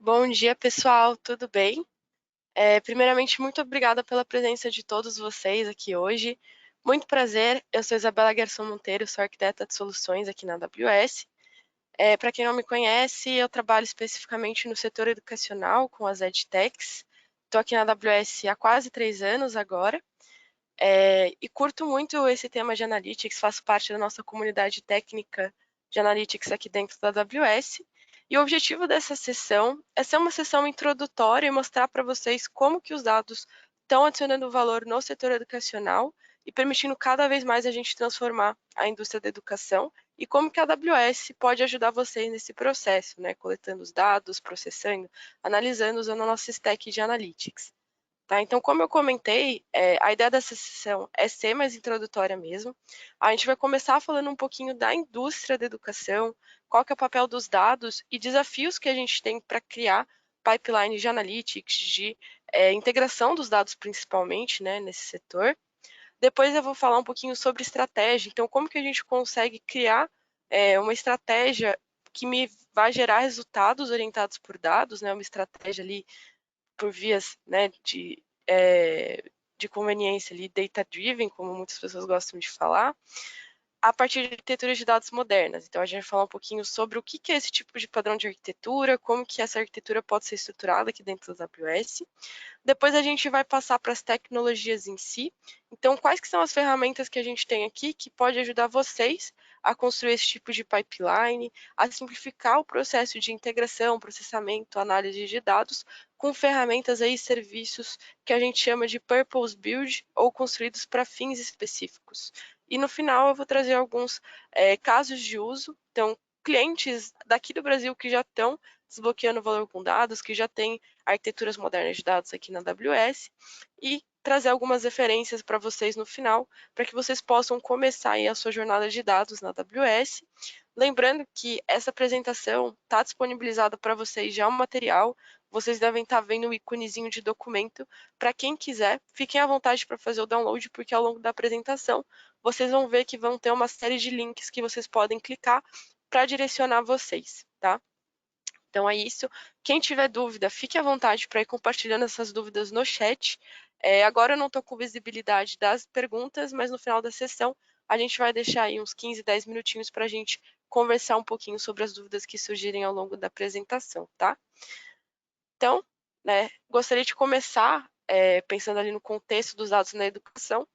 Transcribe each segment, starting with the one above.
Bom dia, pessoal, tudo bem? Primeiramente, muito obrigada pela presença de todos vocês aqui hoje. Muito prazer, eu sou Isabela Garçom Monteiro, sou arquiteta de soluções aqui na AWS. Para quem não me conhece, eu trabalho especificamente no setor educacional com as EdTechs. Estou aqui na AWS há quase 3 anos agora. E curto muito esse tema de Analytics, faço parte da nossa comunidade técnica de Analytics aqui dentro da AWS. E o objetivo dessa sessão é ser uma sessão introdutória e mostrar para vocês como que os dados estão adicionando valor no setor educacional e permitindo cada vez mais a gente transformar a indústria da educação e como que a AWS pode ajudar vocês nesse processo, né? Coletando os dados, processando, analisando usando a nossa stack de Analytics. Tá? Então, como eu comentei, a ideia dessa sessão é ser mais introdutória mesmo. A gente vai começar falando um pouquinho da indústria da educação, qual que é o papel dos dados e desafios que a gente tem para criar pipelines de analytics, de integração dos dados principalmente, né, nesse setor. Depois eu vou falar um pouquinho sobre estratégia. Então, como que a gente consegue criar uma estratégia que me vai gerar resultados orientados por dados, né, uma estratégia ali por vias, né, de conveniência ali, data-driven, como muitas pessoas gostam de falar, a partir de arquiteturas de dados modernas. Então, a gente vai falar um pouquinho sobre o que é esse tipo de padrão de arquitetura, como que essa arquitetura pode ser estruturada aqui dentro da AWS. Depois a gente vai passar para as tecnologias em si. Então, quais que são as ferramentas que a gente tem aqui que pode ajudar vocês a construir esse tipo de pipeline, a simplificar o processo de integração, processamento, análise de dados, com ferramentas aí, serviços que a gente chama de purpose build ou construídos para fins específicos. E no final eu vou trazer alguns casos de uso. Então, clientes daqui do Brasil que já estão desbloqueando valor com dados, que já têm arquiteturas modernas de dados aqui na AWS e trazer algumas referências para vocês no final, para que vocês possam começar aí a sua jornada de dados na AWS. Lembrando que essa apresentação está disponibilizada para vocês já um material, vocês devem estar vendo o íconezinho de documento. Para quem quiser, fiquem à vontade para fazer o download, porque ao longo da apresentação vocês vão ver que vão ter uma série de links que vocês podem clicar para direcionar vocês, tá? Então é isso. Quem tiver dúvida, fique à vontade para ir compartilhando essas dúvidas no chat. Agora eu não estou com visibilidade das perguntas, mas no final da sessão a gente vai deixar aí uns 15, 10 minutinhos para a gente conversar um pouquinho sobre as dúvidas que surgirem ao longo da apresentação, tá? Então, né, gostaria de começar pensando ali no contexto dos dados na educação,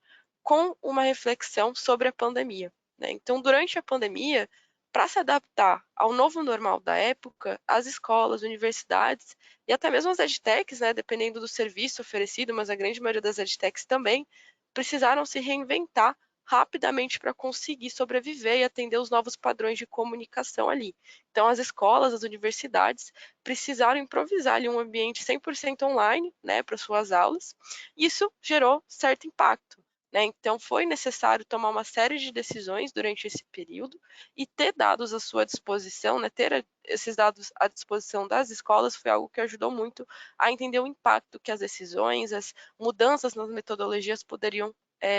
com uma reflexão sobre a pandemia, né? Então, durante a pandemia, para se adaptar ao novo normal da época, as escolas, universidades e até mesmo as edtechs, né, dependendo do serviço oferecido, mas a grande maioria das edtechs também, precisaram se reinventar rapidamente para conseguir sobreviver e atender os novos padrões de comunicação ali. Então, as escolas, as universidades precisaram improvisar ali um ambiente 100% online, né, para suas aulas. Isso gerou certo impacto. Né? Então, foi necessário tomar uma série de decisões durante esse período e ter dados à sua disposição, né? Ter esses dados à disposição das escolas foi algo que ajudou muito a entender o impacto que as decisões, as mudanças nas metodologias poderiam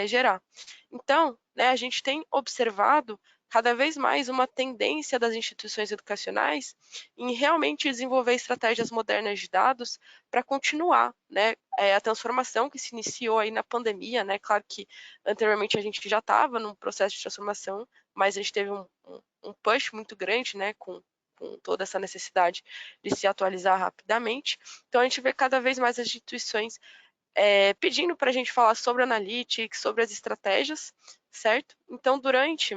gerar. Então, né, a gente tem observado cada vez mais uma tendência das instituições educacionais em realmente desenvolver estratégias modernas de dados para continuar, né, a transformação que se iniciou aí na pandemia, né? Claro que anteriormente a gente já estava num processo de transformação, mas a gente teve um push muito grande, né, com toda essa necessidade de se atualizar rapidamente. Então a gente vê cada vez mais as instituições pedindo para a gente falar sobre analytics, sobre as estratégias, certo? Então, durante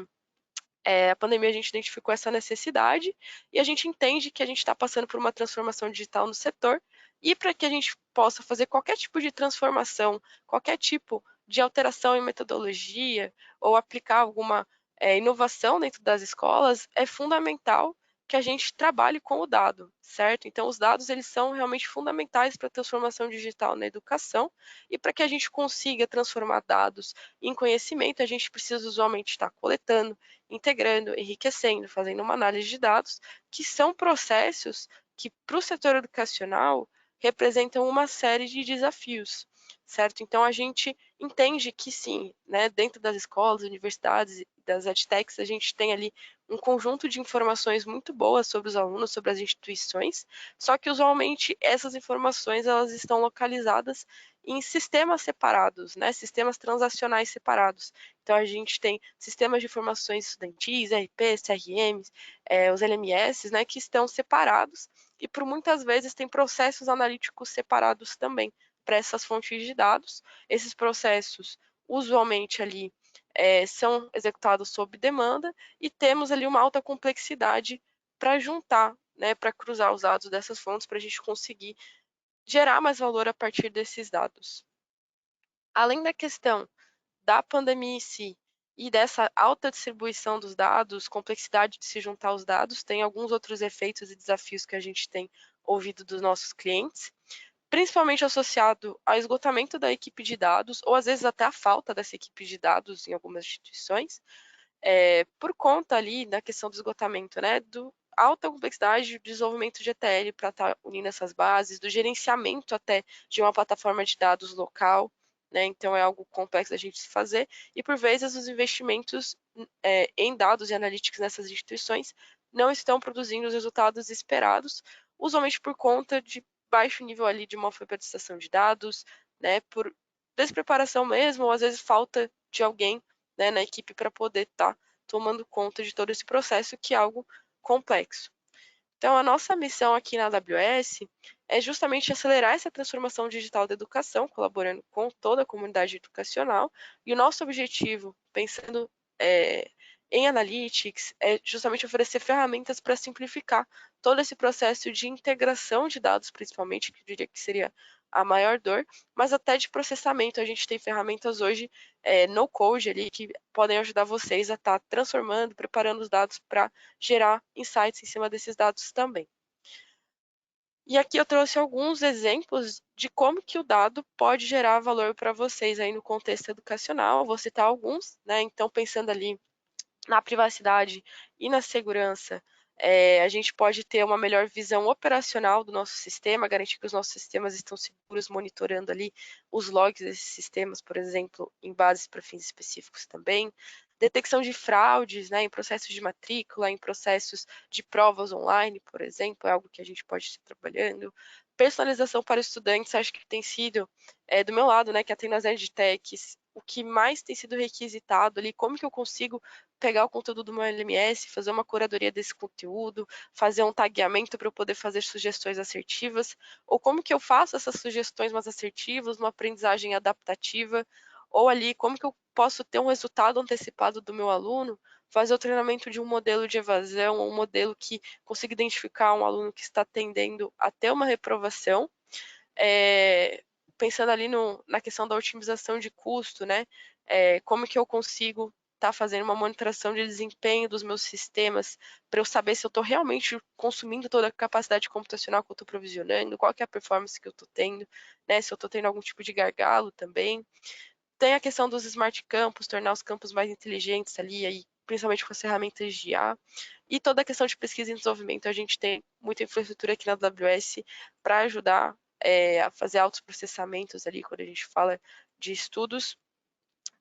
a pandemia, a gente identificou essa necessidade e a gente entende que a gente está passando por uma transformação digital no setor e para que a gente possa fazer qualquer tipo de transformação, qualquer tipo de alteração em metodologia ou aplicar alguma inovação dentro das escolas, é fundamental que a gente trabalhe com o dado, certo? Então, os dados eles são realmente fundamentais para a transformação digital na educação e para que a gente consiga transformar dados em conhecimento, a gente precisa usualmente estar coletando, integrando, enriquecendo, fazendo uma análise de dados, que são processos que, para o setor educacional, representam uma série de desafios. certo? Então, a gente entende que sim, né, dentro das escolas, universidades, das edtechs, a gente tem ali um conjunto de informações muito boas sobre os alunos, sobre as instituições, só que usualmente essas informações elas estão localizadas em sistemas separados, né, sistemas transacionais separados. Então, a gente tem sistemas de informações estudantis, RP, CRMs, os LMS, né, que estão separados e por muitas vezes tem processos analíticos separados também para essas fontes de dados. Esses processos, usualmente ali, são executados sob demanda e temos ali uma alta complexidade para juntar, né, para cruzar os dados dessas fontes para a gente conseguir gerar mais valor a partir desses dados. Além da questão da pandemia em si e dessa alta distribuição dos dados, complexidade de se juntar os dados, tem alguns outros efeitos e desafios que a gente tem ouvido dos nossos clientes, principalmente associado ao esgotamento da equipe de dados, ou às vezes até a falta dessa equipe de dados em algumas instituições, por conta ali da questão do esgotamento, né, do alta complexidade do desenvolvimento de ETL para estar unindo essas bases, do gerenciamento até de uma plataforma de dados local, né, então é algo complexo da gente se fazer, e por vezes os investimentos em dados e analytics nessas instituições não estão produzindo os resultados esperados, usualmente por conta de baixo nível ali de uma alfabetização de dados, né, por despreparação mesmo, ou às vezes falta de alguém, né, na equipe para poder estar tomando conta de todo esse processo, que é algo complexo. Então, a nossa missão aqui na AWS é justamente acelerar essa transformação digital da educação, colaborando com toda a comunidade educacional. E o nosso objetivo, pensando em analytics, é justamente oferecer ferramentas para simplificar todo esse processo de integração de dados, principalmente, que eu diria que seria a maior dor, mas até de processamento. A gente tem ferramentas hoje no code ali que podem ajudar vocês a estar transformando, preparando os dados para gerar insights em cima desses dados também. E aqui eu trouxe alguns exemplos de como que o dado pode gerar valor para vocês aí no contexto educacional. Vou citar alguns, né? Então, pensando ali na privacidade e na segurança, a gente pode ter uma melhor visão operacional do nosso sistema, garantir que os nossos sistemas estão seguros, monitorando ali os logs desses sistemas, por exemplo, em bases para fins específicos também. Detecção de fraudes, né, em processos de matrícula, em processos de provas online, por exemplo, é algo que a gente pode estar trabalhando. Personalização para estudantes, acho que tem sido, do meu lado, né, que atendo as edtechs, o que mais tem sido requisitado ali, como que eu consigo pegar o conteúdo do meu LMS, fazer uma curadoria desse conteúdo, fazer um tagueamento para eu poder fazer sugestões assertivas, ou como que eu faço essas sugestões mais assertivas, uma aprendizagem adaptativa, ou ali como que eu posso ter um resultado antecipado do meu aluno, fazer o treinamento de um modelo de evasão, ou um modelo que consiga identificar um aluno que está tendendo a ter uma reprovação, pensando ali na questão da otimização de custo, né? Como que eu consigo estar fazendo uma monitoração de desempenho dos meus sistemas para eu saber se eu estou realmente consumindo toda a capacidade computacional que eu estou provisionando, qual que é a performance que eu estou tendo, né? Se eu estou tendo algum tipo de gargalo também. Tem a questão dos smart campos, tornar os campos mais inteligentes ali, aí, principalmente com as ferramentas de IA. E toda a questão de pesquisa e desenvolvimento, a gente tem muita infraestrutura aqui na AWS para ajudar a fazer altos processamentos ali, quando a gente fala de estudos.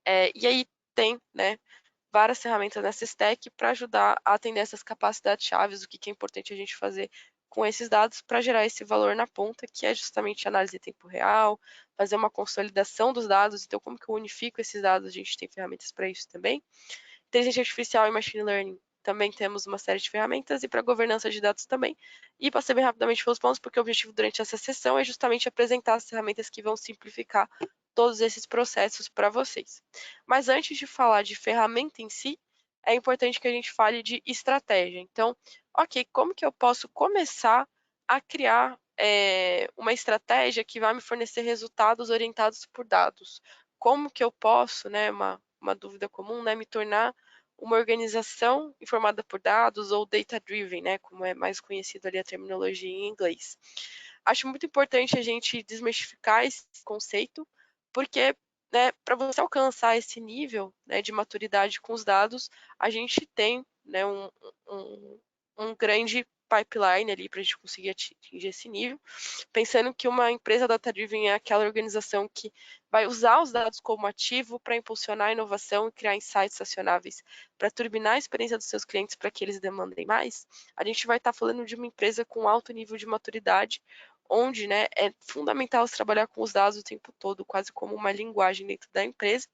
E aí tem, né, várias ferramentas nessa stack para ajudar a atender essas capacidades chaves, o que é importante a gente fazer com esses dados para gerar esse valor na ponta, que é justamente análise em tempo real, fazer uma consolidação dos dados. Então, como que eu unifico esses dados? A gente tem ferramentas para isso também. Inteligência artificial e machine learning, também temos uma série de ferramentas, e para governança de dados também. E passei bem rapidamente pelos pontos, porque o objetivo durante essa sessão é justamente apresentar as ferramentas que vão simplificar todos esses processos para vocês. Mas antes de falar de ferramenta em si, é importante que a gente fale de estratégia. Então, ok, como que eu posso começar a criar uma estratégia que vai me fornecer resultados orientados por dados? Como que eu posso, né, uma dúvida comum, né, me tornar uma organização informada por dados, ou data-driven, né, como é mais conhecido ali a terminologia em inglês. Acho muito importante a gente desmistificar esse conceito, porque, né, para você alcançar esse nível, né, de maturidade com os dados, a gente tem, né, um grande pipeline ali para a gente conseguir atingir esse nível, pensando que uma empresa data-driven é aquela organização que vai usar os dados como ativo para impulsionar a inovação e criar insights acionáveis para turbinar a experiência dos seus clientes para que eles demandem mais. A gente vai estar falando de uma empresa com alto nível de maturidade, onde, né, é fundamental se trabalhar com os dados o tempo todo, quase como uma linguagem dentro da empresa.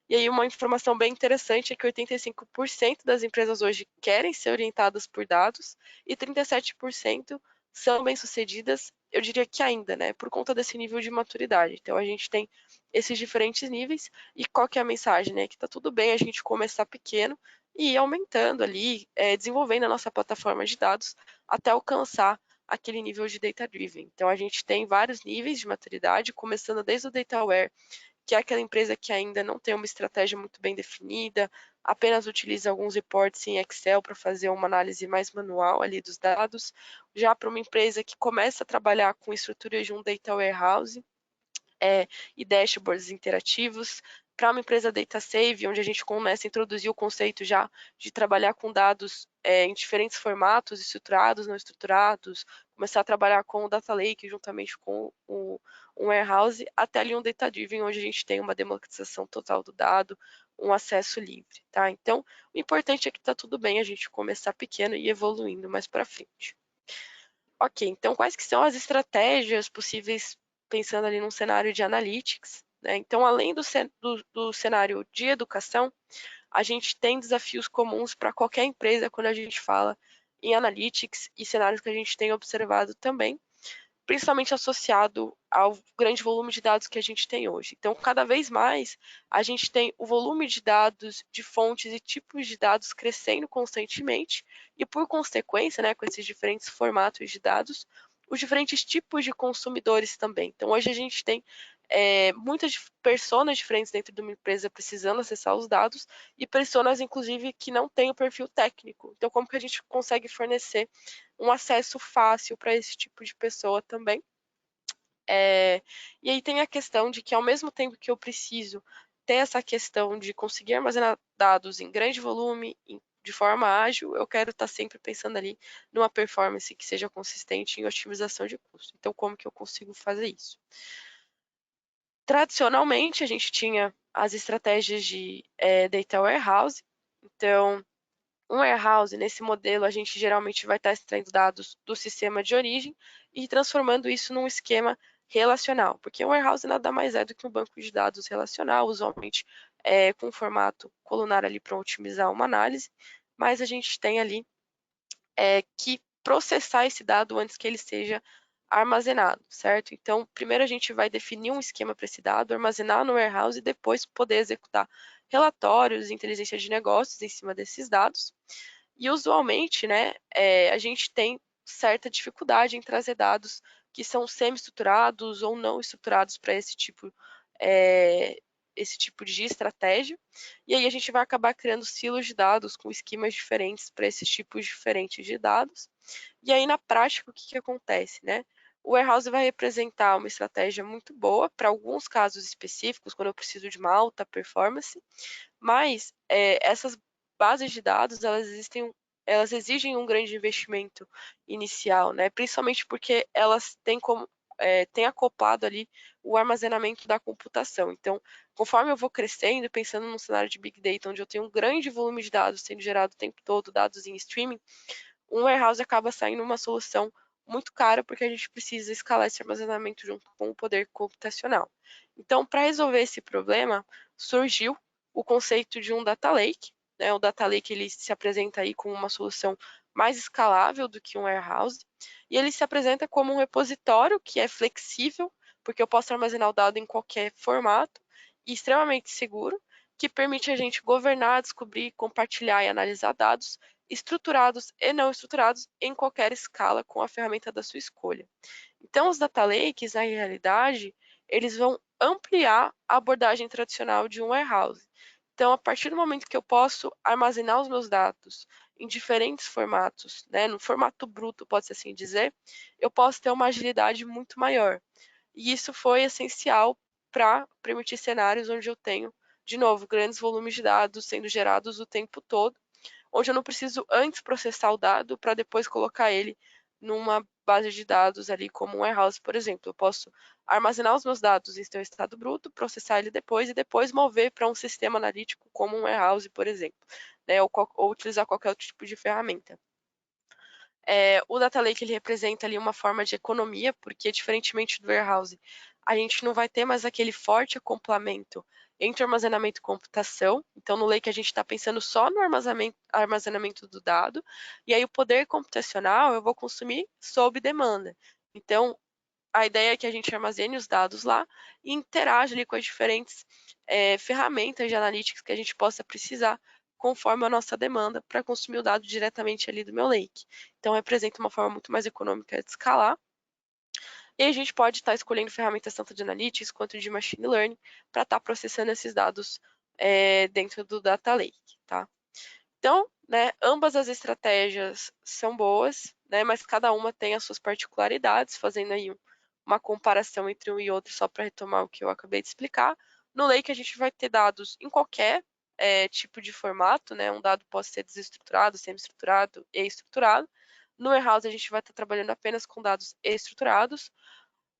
E aí uma informação bem interessante é que 85% das empresas hoje querem ser orientadas por dados e 37% são bem-sucedidas, eu diria que ainda, né, por conta desse nível de maturidade. Então a gente tem esses diferentes níveis e qual que é a mensagem, né, que tá tudo bem a gente começar pequeno e ir aumentando ali, desenvolvendo a nossa plataforma de dados até alcançar aquele nível de data-driven. Então a gente tem vários níveis de maturidade, começando desde o data aware, que é aquela empresa que ainda não tem uma estratégia muito bem definida, apenas utiliza alguns reports em Excel para fazer uma análise mais manual ali dos dados, já para uma empresa que começa a trabalhar com estruturas de um data warehouse, e dashboards interativos, para uma empresa data save, onde a gente começa a introduzir o conceito já de trabalhar com dados em diferentes formatos, estruturados, não estruturados, começar a trabalhar com o data lake juntamente com um warehouse, até ali um data driven, onde a gente tem uma democratização total do dado, um acesso livre, tá? Então, o importante é que tá tudo bem a gente começar pequeno e evoluindo mais para frente. Ok, então quais que são as estratégias possíveis pensando ali num cenário de analytics, né? Então, além do cenário de educação, a gente tem desafios comuns para qualquer empresa quando a gente fala em analytics e cenários que a gente tem observado também, principalmente associado ao grande volume de dados que a gente tem hoje. Então, cada vez mais, a gente tem o volume de dados, de fontes e tipos de dados crescendo constantemente, e por consequência, né, com esses diferentes formatos de dados, os diferentes tipos de consumidores também. Então, hoje a gente tem muitas personas diferentes dentro de uma empresa precisando acessar os dados e personas, inclusive, que não têm o perfil técnico. Então, como que a gente consegue fornecer um acesso fácil para esse tipo de pessoa também? E aí tem a questão de que, ao mesmo tempo que eu preciso ter essa questão de conseguir armazenar dados em grande volume, de forma ágil, eu quero estar sempre pensando ali numa performance que seja consistente em otimização de custo. Então, como que eu consigo fazer isso? Tradicionalmente, a gente tinha as estratégias de data warehouse. Então, um warehouse, nesse modelo, a gente geralmente vai estar extraindo dados do sistema de origem e transformando isso num esquema relacional, porque um warehouse nada mais é do que um banco de dados relacional, usualmente com formato colunar ali para otimizar uma análise, mas a gente tem ali que processar esse dado antes que ele seja armazenado, certo? Então, primeiro a gente vai definir um esquema para esse dado, armazenar no warehouse e depois poder executar relatórios, inteligência de negócios em cima desses dados. E usualmente, né, a gente tem certa dificuldade em trazer dados que são semi-estruturados ou não estruturados para esse tipo de estratégia. E aí a gente vai acabar criando silos de dados com esquemas diferentes para esses tipos diferentes de dados. E aí, na prática, o que, que acontece, né? O warehouse vai representar uma estratégia muito boa para alguns casos específicos, quando eu preciso de uma alta performance, mas essas bases de dados, elas exigem um grande investimento inicial, né? Principalmente porque elas têm acoplado ali o armazenamento da computação. Então, conforme eu vou crescendo, pensando num cenário de Big Data, onde eu tenho um grande volume de dados sendo gerado o tempo todo, dados em streaming, um warehouse acaba saindo uma solução muito cara, porque a gente precisa escalar esse armazenamento junto com o poder computacional. Então, para resolver esse problema, surgiu o conceito de um data lake, né? O data lake ele se apresenta aí como uma solução mais escalável do que um warehouse, e ele se apresenta como um repositório que é flexível, porque eu posso armazenar o dado em qualquer formato, e extremamente seguro, que permite a gente governar, descobrir, compartilhar e analisar dados estruturados e não estruturados em qualquer escala com a ferramenta da sua escolha. Então, os data lakes, na realidade, eles vão ampliar a abordagem tradicional de um warehouse. Então, a partir do momento que eu posso armazenar os meus dados em diferentes formatos, né, no formato bruto, pode-se assim dizer, eu posso ter uma agilidade muito maior. E isso foi essencial para permitir cenários onde eu tenho, de novo, grandes volumes de dados sendo gerados o tempo todo, onde eu não preciso antes processar o dado para depois colocar ele numa base de dados ali como um warehouse, por exemplo. Eu posso armazenar os meus dados em seu estado bruto, processar ele depois e depois mover para um sistema analítico como um warehouse, por exemplo, né? Ou utilizar qualquer outro tipo de ferramenta. O Data Lake ele representa ali uma forma de economia, porque diferentemente do warehouse, a gente não vai ter mais aquele forte acoplamento entre armazenamento e computação. Então, no Lake a gente está pensando só no armazenamento do dado, e aí o poder computacional eu vou consumir sob demanda. Então, a ideia é que a gente armazene os dados lá e interaja ali com as diferentes ferramentas de analytics que a gente possa precisar conforme a nossa demanda para consumir o dado diretamente ali do meu lake. Então, representa uma forma muito mais econômica de escalar. E a gente pode estar escolhendo ferramentas tanto de analytics quanto de machine learning para estar processando esses dados dentro do data lake, tá? Então, né, ambas as estratégias são boas, né, mas cada uma tem as suas particularidades, fazendo aí uma comparação entre um e outro, só para retomar o que eu acabei de explicar. No Lake, a gente vai ter dados em qualquer tipo de formato, né, um dado pode ser desestruturado, semi-estruturado e estruturado. No Warehouse, a gente vai estar trabalhando apenas com dados estruturados.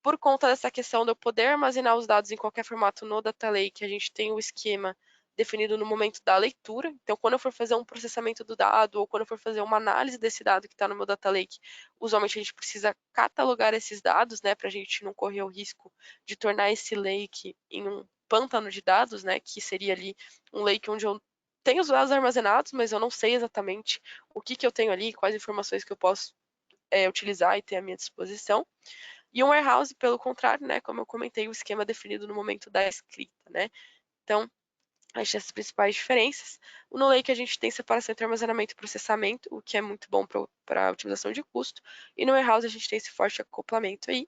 Por conta dessa questão de eu poder armazenar os dados em qualquer formato no Data Lake, a gente tem o esquema definido no momento da leitura. Então, quando eu for fazer um processamento do dado ou quando eu for fazer uma análise desse dado que está no meu Data Lake, usualmente a gente precisa catalogar esses dados, né, para a gente não correr o risco de tornar esse lake em um pântano de dados, né, que seria ali um lake onde eu tenho os dados armazenados, mas eu não sei exatamente o que eu tenho ali, quais informações que eu posso utilizar e ter à minha disposição. E um warehouse, pelo contrário, né, como eu comentei, o esquema definido no momento da escrita, né? Então, acho essas principais diferenças. No Lake a gente tem separação entre armazenamento e processamento, o que é muito bom para a otimização de custo. E no warehouse a gente tem esse forte acoplamento aí.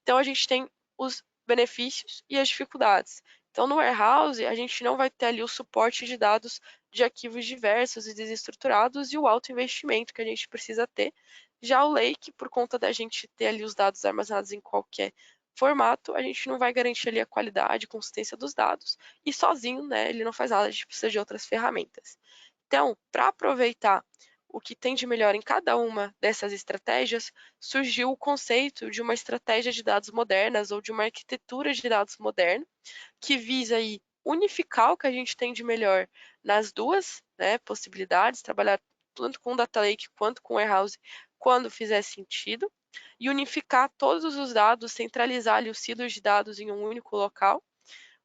Então a gente tem os benefícios e as dificuldades. Então no warehouse a gente não vai ter ali o suporte de dados de arquivos diversos e desestruturados e o alto investimento que a gente precisa ter. Já o Lake, por conta da gente ter ali os dados armazenados em qualquer formato, a gente não vai garantir ali a qualidade e consistência dos dados. E sozinho, né, ele não faz nada, a gente precisa de outras ferramentas. Então, para aproveitar o que tem de melhor em cada uma dessas estratégias, surgiu o conceito de uma estratégia de dados modernas ou de uma arquitetura de dados moderna, que visa aí unificar o que a gente tem de melhor nas duas, né, possibilidades, trabalhar tanto com Data Lake quanto com Warehouse, quando fizer sentido, e unificar todos os dados, centralizar ali os silos de dados em um único local.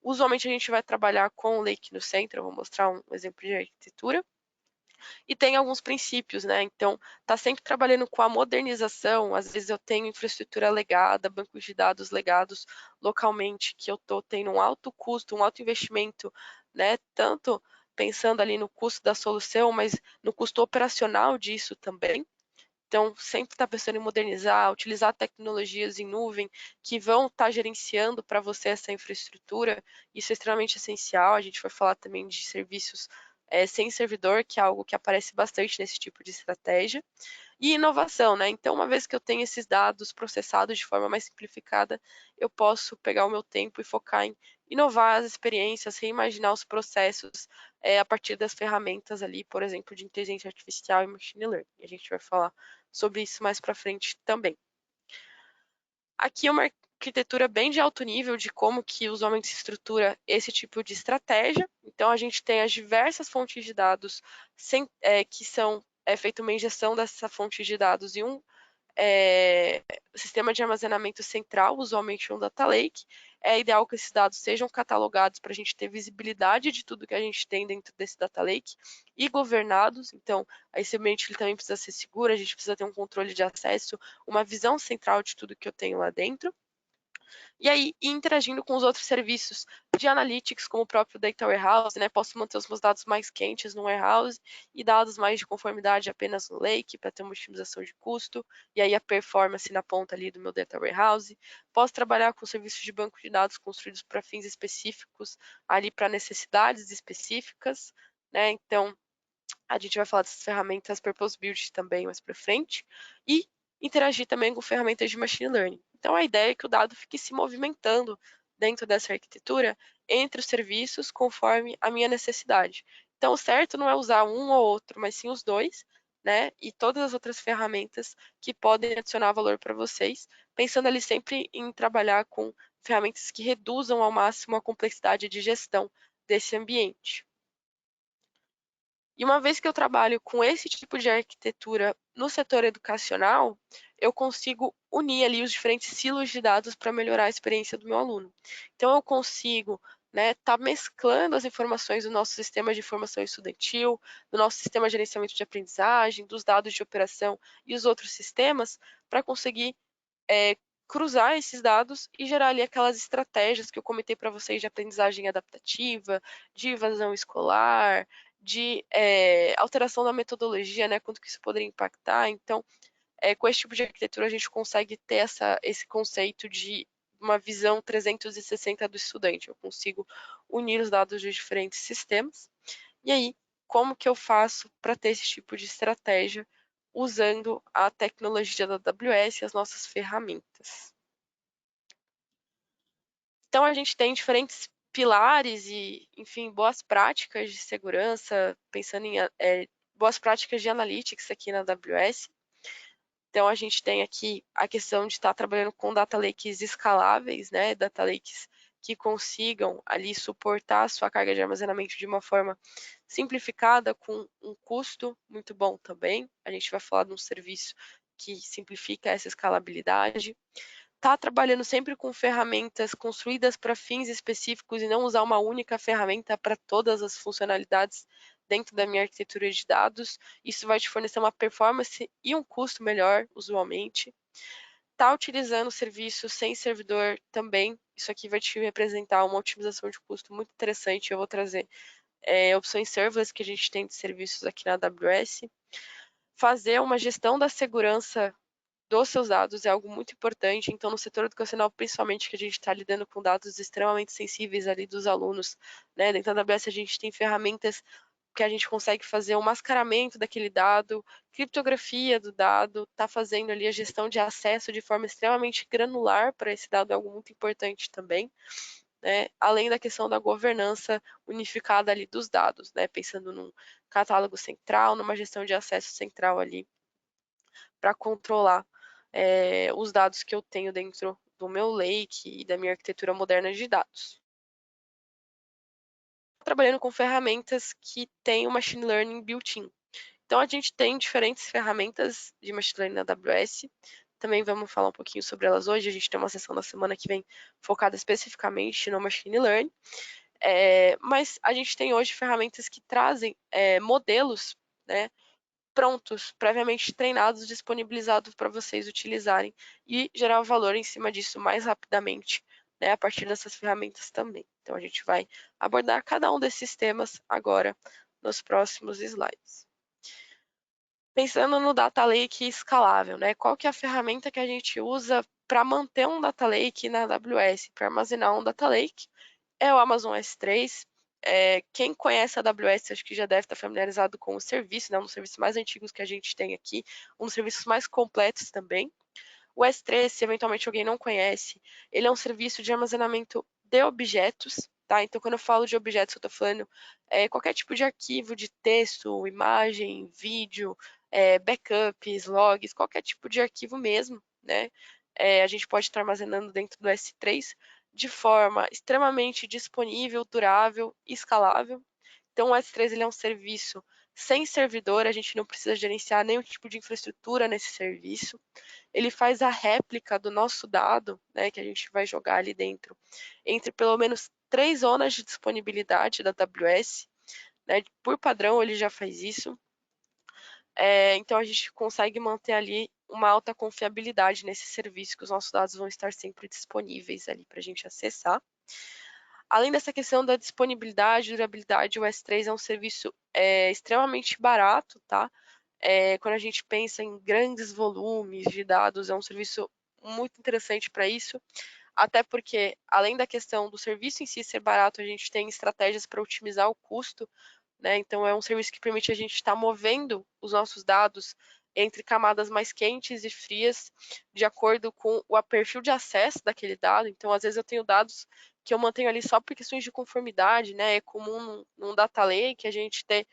Usualmente a gente vai trabalhar com o Lake no centro, eu vou mostrar um exemplo de arquitetura, e tem alguns princípios, né? Então, tá sempre trabalhando com a modernização. Às vezes eu tenho infraestrutura legada, bancos de dados legados localmente, que eu tô tendo um alto custo, um alto investimento, né? Tanto pensando ali no custo da solução, mas no custo operacional disso também. Então, sempre está pensando em modernizar, utilizar tecnologias em nuvem que vão estar gerenciando para você essa infraestrutura. Isso é extremamente essencial. A gente vai falar também de serviços sem servidor, que é algo que aparece bastante nesse tipo de estratégia. E inovação, né? Então, uma vez que eu tenho esses dados processados de forma mais simplificada, eu posso pegar o meu tempo e focar em inovar as experiências, reimaginar os processos a partir das ferramentas ali, por exemplo, de inteligência artificial e machine learning. A gente vai falar sobre isso mais para frente também. Aqui é uma arquitetura bem de alto nível de como que usualmente se estrutura esse tipo de estratégia. Então, a gente tem as diversas fontes de dados que são feita uma injeção dessa fonte de dados em um sistema de armazenamento central, usualmente um data lake. É ideal que esses dados sejam catalogados para a gente ter visibilidade de tudo que a gente tem dentro desse data lake e governados. Então, esse ambiente ele também precisa ser seguro, a gente precisa ter um controle de acesso, uma visão central de tudo que eu tenho lá dentro. E aí, interagindo com os outros serviços de analytics, como o próprio Data Warehouse, né? Posso manter os meus dados mais quentes no warehouse e dados mais de conformidade apenas no Lake, para ter uma otimização de custo, e aí a performance na ponta ali do meu Data Warehouse. Posso trabalhar com serviços de banco de dados construídos para fins específicos, ali para necessidades específicas, né? Então, a gente vai falar dessas ferramentas Purpose Build também mais para frente. E interagir também com ferramentas de Machine Learning. Então, a ideia é que o dado fique se movimentando dentro dessa arquitetura entre os serviços conforme a minha necessidade. Então, o certo não é usar um ou outro, mas sim os dois, né? E todas as outras ferramentas que podem adicionar valor para vocês, pensando ali sempre em trabalhar com ferramentas que reduzam ao máximo a complexidade de gestão desse ambiente. E uma vez que eu trabalho com esse tipo de arquitetura no setor educacional, eu consigo unir ali os diferentes silos de dados para melhorar a experiência do meu aluno. Então, eu consigo tá mesclando as informações do nosso sistema de informação estudantil, do nosso sistema de gerenciamento de aprendizagem, dos dados de operação e os outros sistemas, para conseguir cruzar esses dados e gerar ali aquelas estratégias que eu comentei para vocês de aprendizagem adaptativa, de evasão escolar, de alteração da metodologia, né? Quanto que isso poderia impactar. Então, com esse tipo de arquitetura, a gente consegue ter esse conceito de uma visão 360 do estudante. Eu consigo unir os dados de diferentes sistemas. E aí, como que eu faço para ter esse tipo de estratégia usando a tecnologia da AWS e as nossas ferramentas? Então, a gente tem diferentes pilares e, enfim, boas práticas de segurança, pensando em boas práticas de analytics aqui na AWS. Então, a gente tem aqui a questão de estar trabalhando com data lakes escaláveis, né? Data lakes que consigam ali suportar a sua carga de armazenamento de uma forma simplificada, com um custo muito bom também. A gente vai falar de um serviço que simplifica essa escalabilidade. Tá trabalhando sempre com ferramentas construídas para fins específicos e não usar uma única ferramenta para todas as funcionalidades dentro da minha arquitetura de dados. Isso vai te fornecer uma performance e um custo melhor, usualmente. Tá utilizando serviços sem servidor também. Isso aqui vai te representar uma otimização de custo muito interessante. Eu vou trazer opções serverless que a gente tem de serviços aqui na AWS. Fazer uma gestão da segurança dos seus dados é algo muito importante. Então, no setor educacional, principalmente, que a gente está lidando com dados extremamente sensíveis ali dos alunos, né? Dentro da AWS, a gente tem ferramentas que a gente consegue fazer o mascaramento daquele dado, criptografia do dado, está fazendo ali a gestão de acesso de forma extremamente granular para esse dado, é algo muito importante também. Né? Além da questão da governança unificada ali dos dados, né? Pensando num catálogo central, numa gestão de acesso central ali para controlar os dados que eu tenho dentro do meu lake e da minha arquitetura moderna de dados. Trabalhando com ferramentas que têm o machine learning built-in. Então, a gente tem diferentes ferramentas de machine learning na AWS. Também vamos falar um pouquinho sobre elas hoje. A gente tem uma sessão na semana que vem focada especificamente no machine learning. Mas a gente tem hoje ferramentas que trazem modelos, né, prontos, previamente treinados, disponibilizados para vocês utilizarem e gerar valor em cima disso mais rapidamente, né, a partir dessas ferramentas também. Então, a gente vai abordar cada um desses temas agora nos próximos slides. Pensando no Data Lake escalável, né? Qual que é a ferramenta que a gente usa para manter um Data Lake na AWS, para armazenar um Data Lake? É o Amazon S3. Quem conhece a AWS, acho que já deve estar familiarizado com o serviço, né? Um dos serviços mais antigos que a gente tem aqui, um dos serviços mais completos também. O S3, se eventualmente alguém não conhece, ele é um serviço de armazenamento de objetos, tá? Então, quando eu falo de objetos, eu estou falando qualquer tipo de arquivo de texto, imagem, vídeo, backups, logs, qualquer tipo de arquivo mesmo, né? A gente pode estar armazenando dentro do S3 de forma extremamente disponível, durável e escalável. Então, o S3 ele é um serviço sem servidor, a gente não precisa gerenciar nenhum tipo de infraestrutura nesse serviço. Ele faz a réplica do nosso dado, né, que a gente vai jogar ali dentro, entre pelo menos 3 zonas de disponibilidade da AWS. Né, por padrão, ele já faz isso. Então, a gente consegue manter ali uma alta confiabilidade nesse serviço, que os nossos dados vão estar sempre disponíveis ali para a gente acessar. Além dessa questão da disponibilidade e durabilidade, o S3 é um serviço extremamente barato, tá? Quando a gente pensa em grandes volumes de dados, é um serviço muito interessante para isso, até porque, além da questão do serviço em si ser barato, a gente tem estratégias para otimizar o custo, né? Então, é um serviço que permite a gente estar movendo os nossos dados entre camadas mais quentes e frias, de acordo com o perfil de acesso daquele dado. Então, às vezes eu tenho dados que eu mantenho ali só por questões de conformidade, né? É comum num data lake a gente ter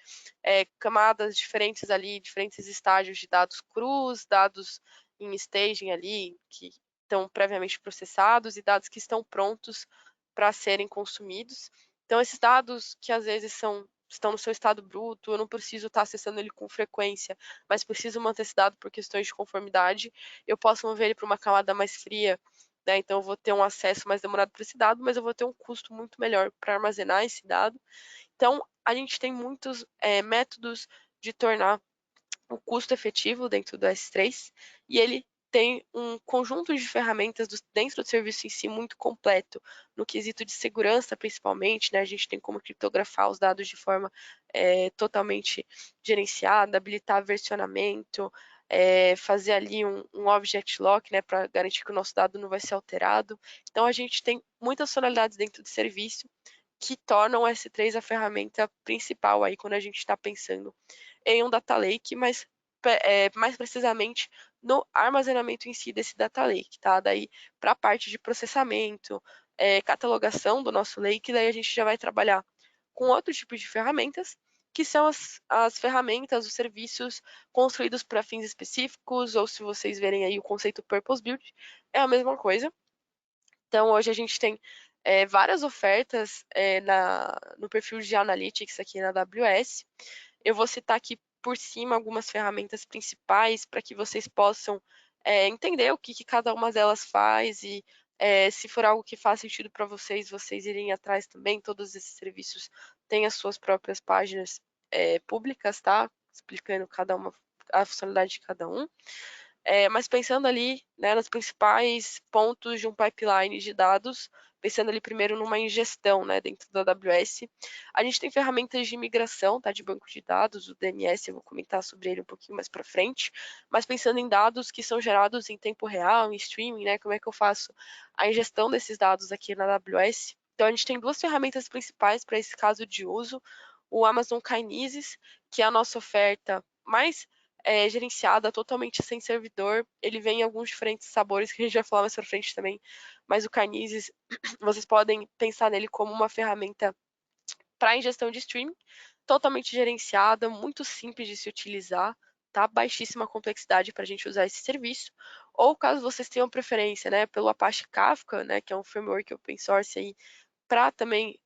camadas diferentes ali, diferentes estágios de dados crus, dados em staging ali, que estão previamente processados, e dados que estão prontos para serem consumidos. Então, esses dados que às vezes estão no seu estado bruto, eu não preciso estar acessando ele com frequência, mas preciso manter esse dado por questões de conformidade, eu posso mover ele para uma camada mais fria, né? Então, eu vou ter um acesso mais demorado para esse dado, mas eu vou ter um custo muito melhor para armazenar esse dado. Então, a gente tem muitos métodos de tornar o custo efetivo dentro do S3 e ele tem um conjunto de ferramentas dentro do serviço em si muito completo, no quesito de segurança principalmente, né? A gente tem como criptografar os dados de forma totalmente gerenciada, habilitar versionamento, fazer ali um object lock, né, para garantir que o nosso dado não vai ser alterado. Então a gente tem muitas funcionalidades dentro do serviço que tornam o S3 a ferramenta principal aí quando a gente está pensando em um data lake, mas mais precisamente no armazenamento em si desse data lake, tá? Daí para a parte de processamento, catalogação do nosso lake, daí a gente já vai trabalhar com outro tipo de ferramentas, que são as ferramentas, os serviços construídos para fins específicos, ou se vocês verem aí o conceito Purpose Build, é a mesma coisa. Então, hoje a gente tem várias ofertas no perfil de Analytics aqui na AWS. Eu vou citar aqui por cima algumas ferramentas principais para que vocês possam entender o que cada uma delas faz e se for algo que faz sentido para vocês, vocês irem atrás também. Todos esses serviços têm as suas próprias páginas públicas, tá? Explicando cada uma, a funcionalidade de cada um. Mas pensando ali, né, nos principais pontos de um pipeline de dados, pensando ali primeiro numa ingestão, né, dentro da AWS, a gente tem ferramentas de migração, tá, de banco de dados, o DNS, eu vou comentar sobre ele um pouquinho mais para frente, mas pensando em dados que são gerados em tempo real, em streaming, né, como é que eu faço a ingestão desses dados aqui na AWS? Então a gente tem duas ferramentas principais para esse caso de uso, o Amazon Kinesis, que é a nossa oferta mais gerenciada, totalmente sem servidor. Ele vem em alguns diferentes sabores que a gente vai falar mais pra frente também. Mas o Kinesis, vocês podem pensar nele como uma ferramenta para ingestão de streaming, totalmente gerenciada, muito simples de se utilizar, tá? Baixíssima complexidade para a gente usar esse serviço. Ou caso vocês tenham preferência, né, pelo Apache Kafka, né, que é um framework open source aí para também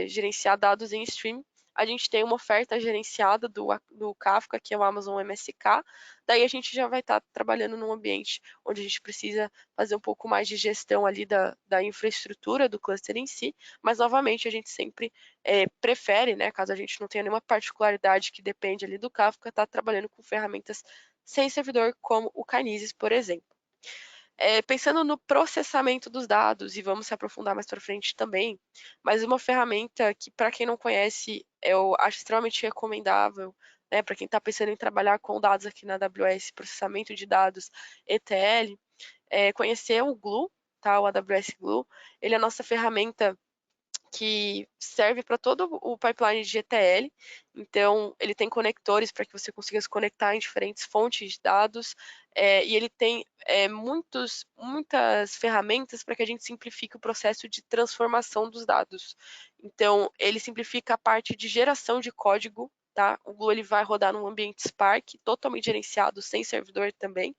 gerenciar dados em stream, a gente tem uma oferta gerenciada do Kafka, que é o Amazon MSK. Daí a gente já vai estar trabalhando num ambiente onde a gente precisa fazer um pouco mais de gestão ali da infraestrutura do cluster em si, mas novamente a gente sempre prefere, né, caso a gente não tenha nenhuma particularidade que depende ali do Kafka, estar trabalhando com ferramentas sem servidor, como o Kinesis, por exemplo. Pensando no processamento dos dados, e vamos se aprofundar mais para frente também, mas uma ferramenta que, para quem não conhece, eu acho extremamente recomendável, né, para quem está pensando em trabalhar com dados aqui na AWS, processamento de dados ETL, conhecer o Glue, tá, o AWS Glue. Ele é a nossa ferramenta que serve para todo o pipeline de ETL. Então, ele tem conectores para que você consiga se conectar em diferentes fontes de dados, e ele tem muitas ferramentas para que a gente simplifique o processo de transformação dos dados. Então, ele simplifica a parte de geração de código, tá? O Glue ele vai rodar num ambiente Spark, totalmente gerenciado, sem servidor também,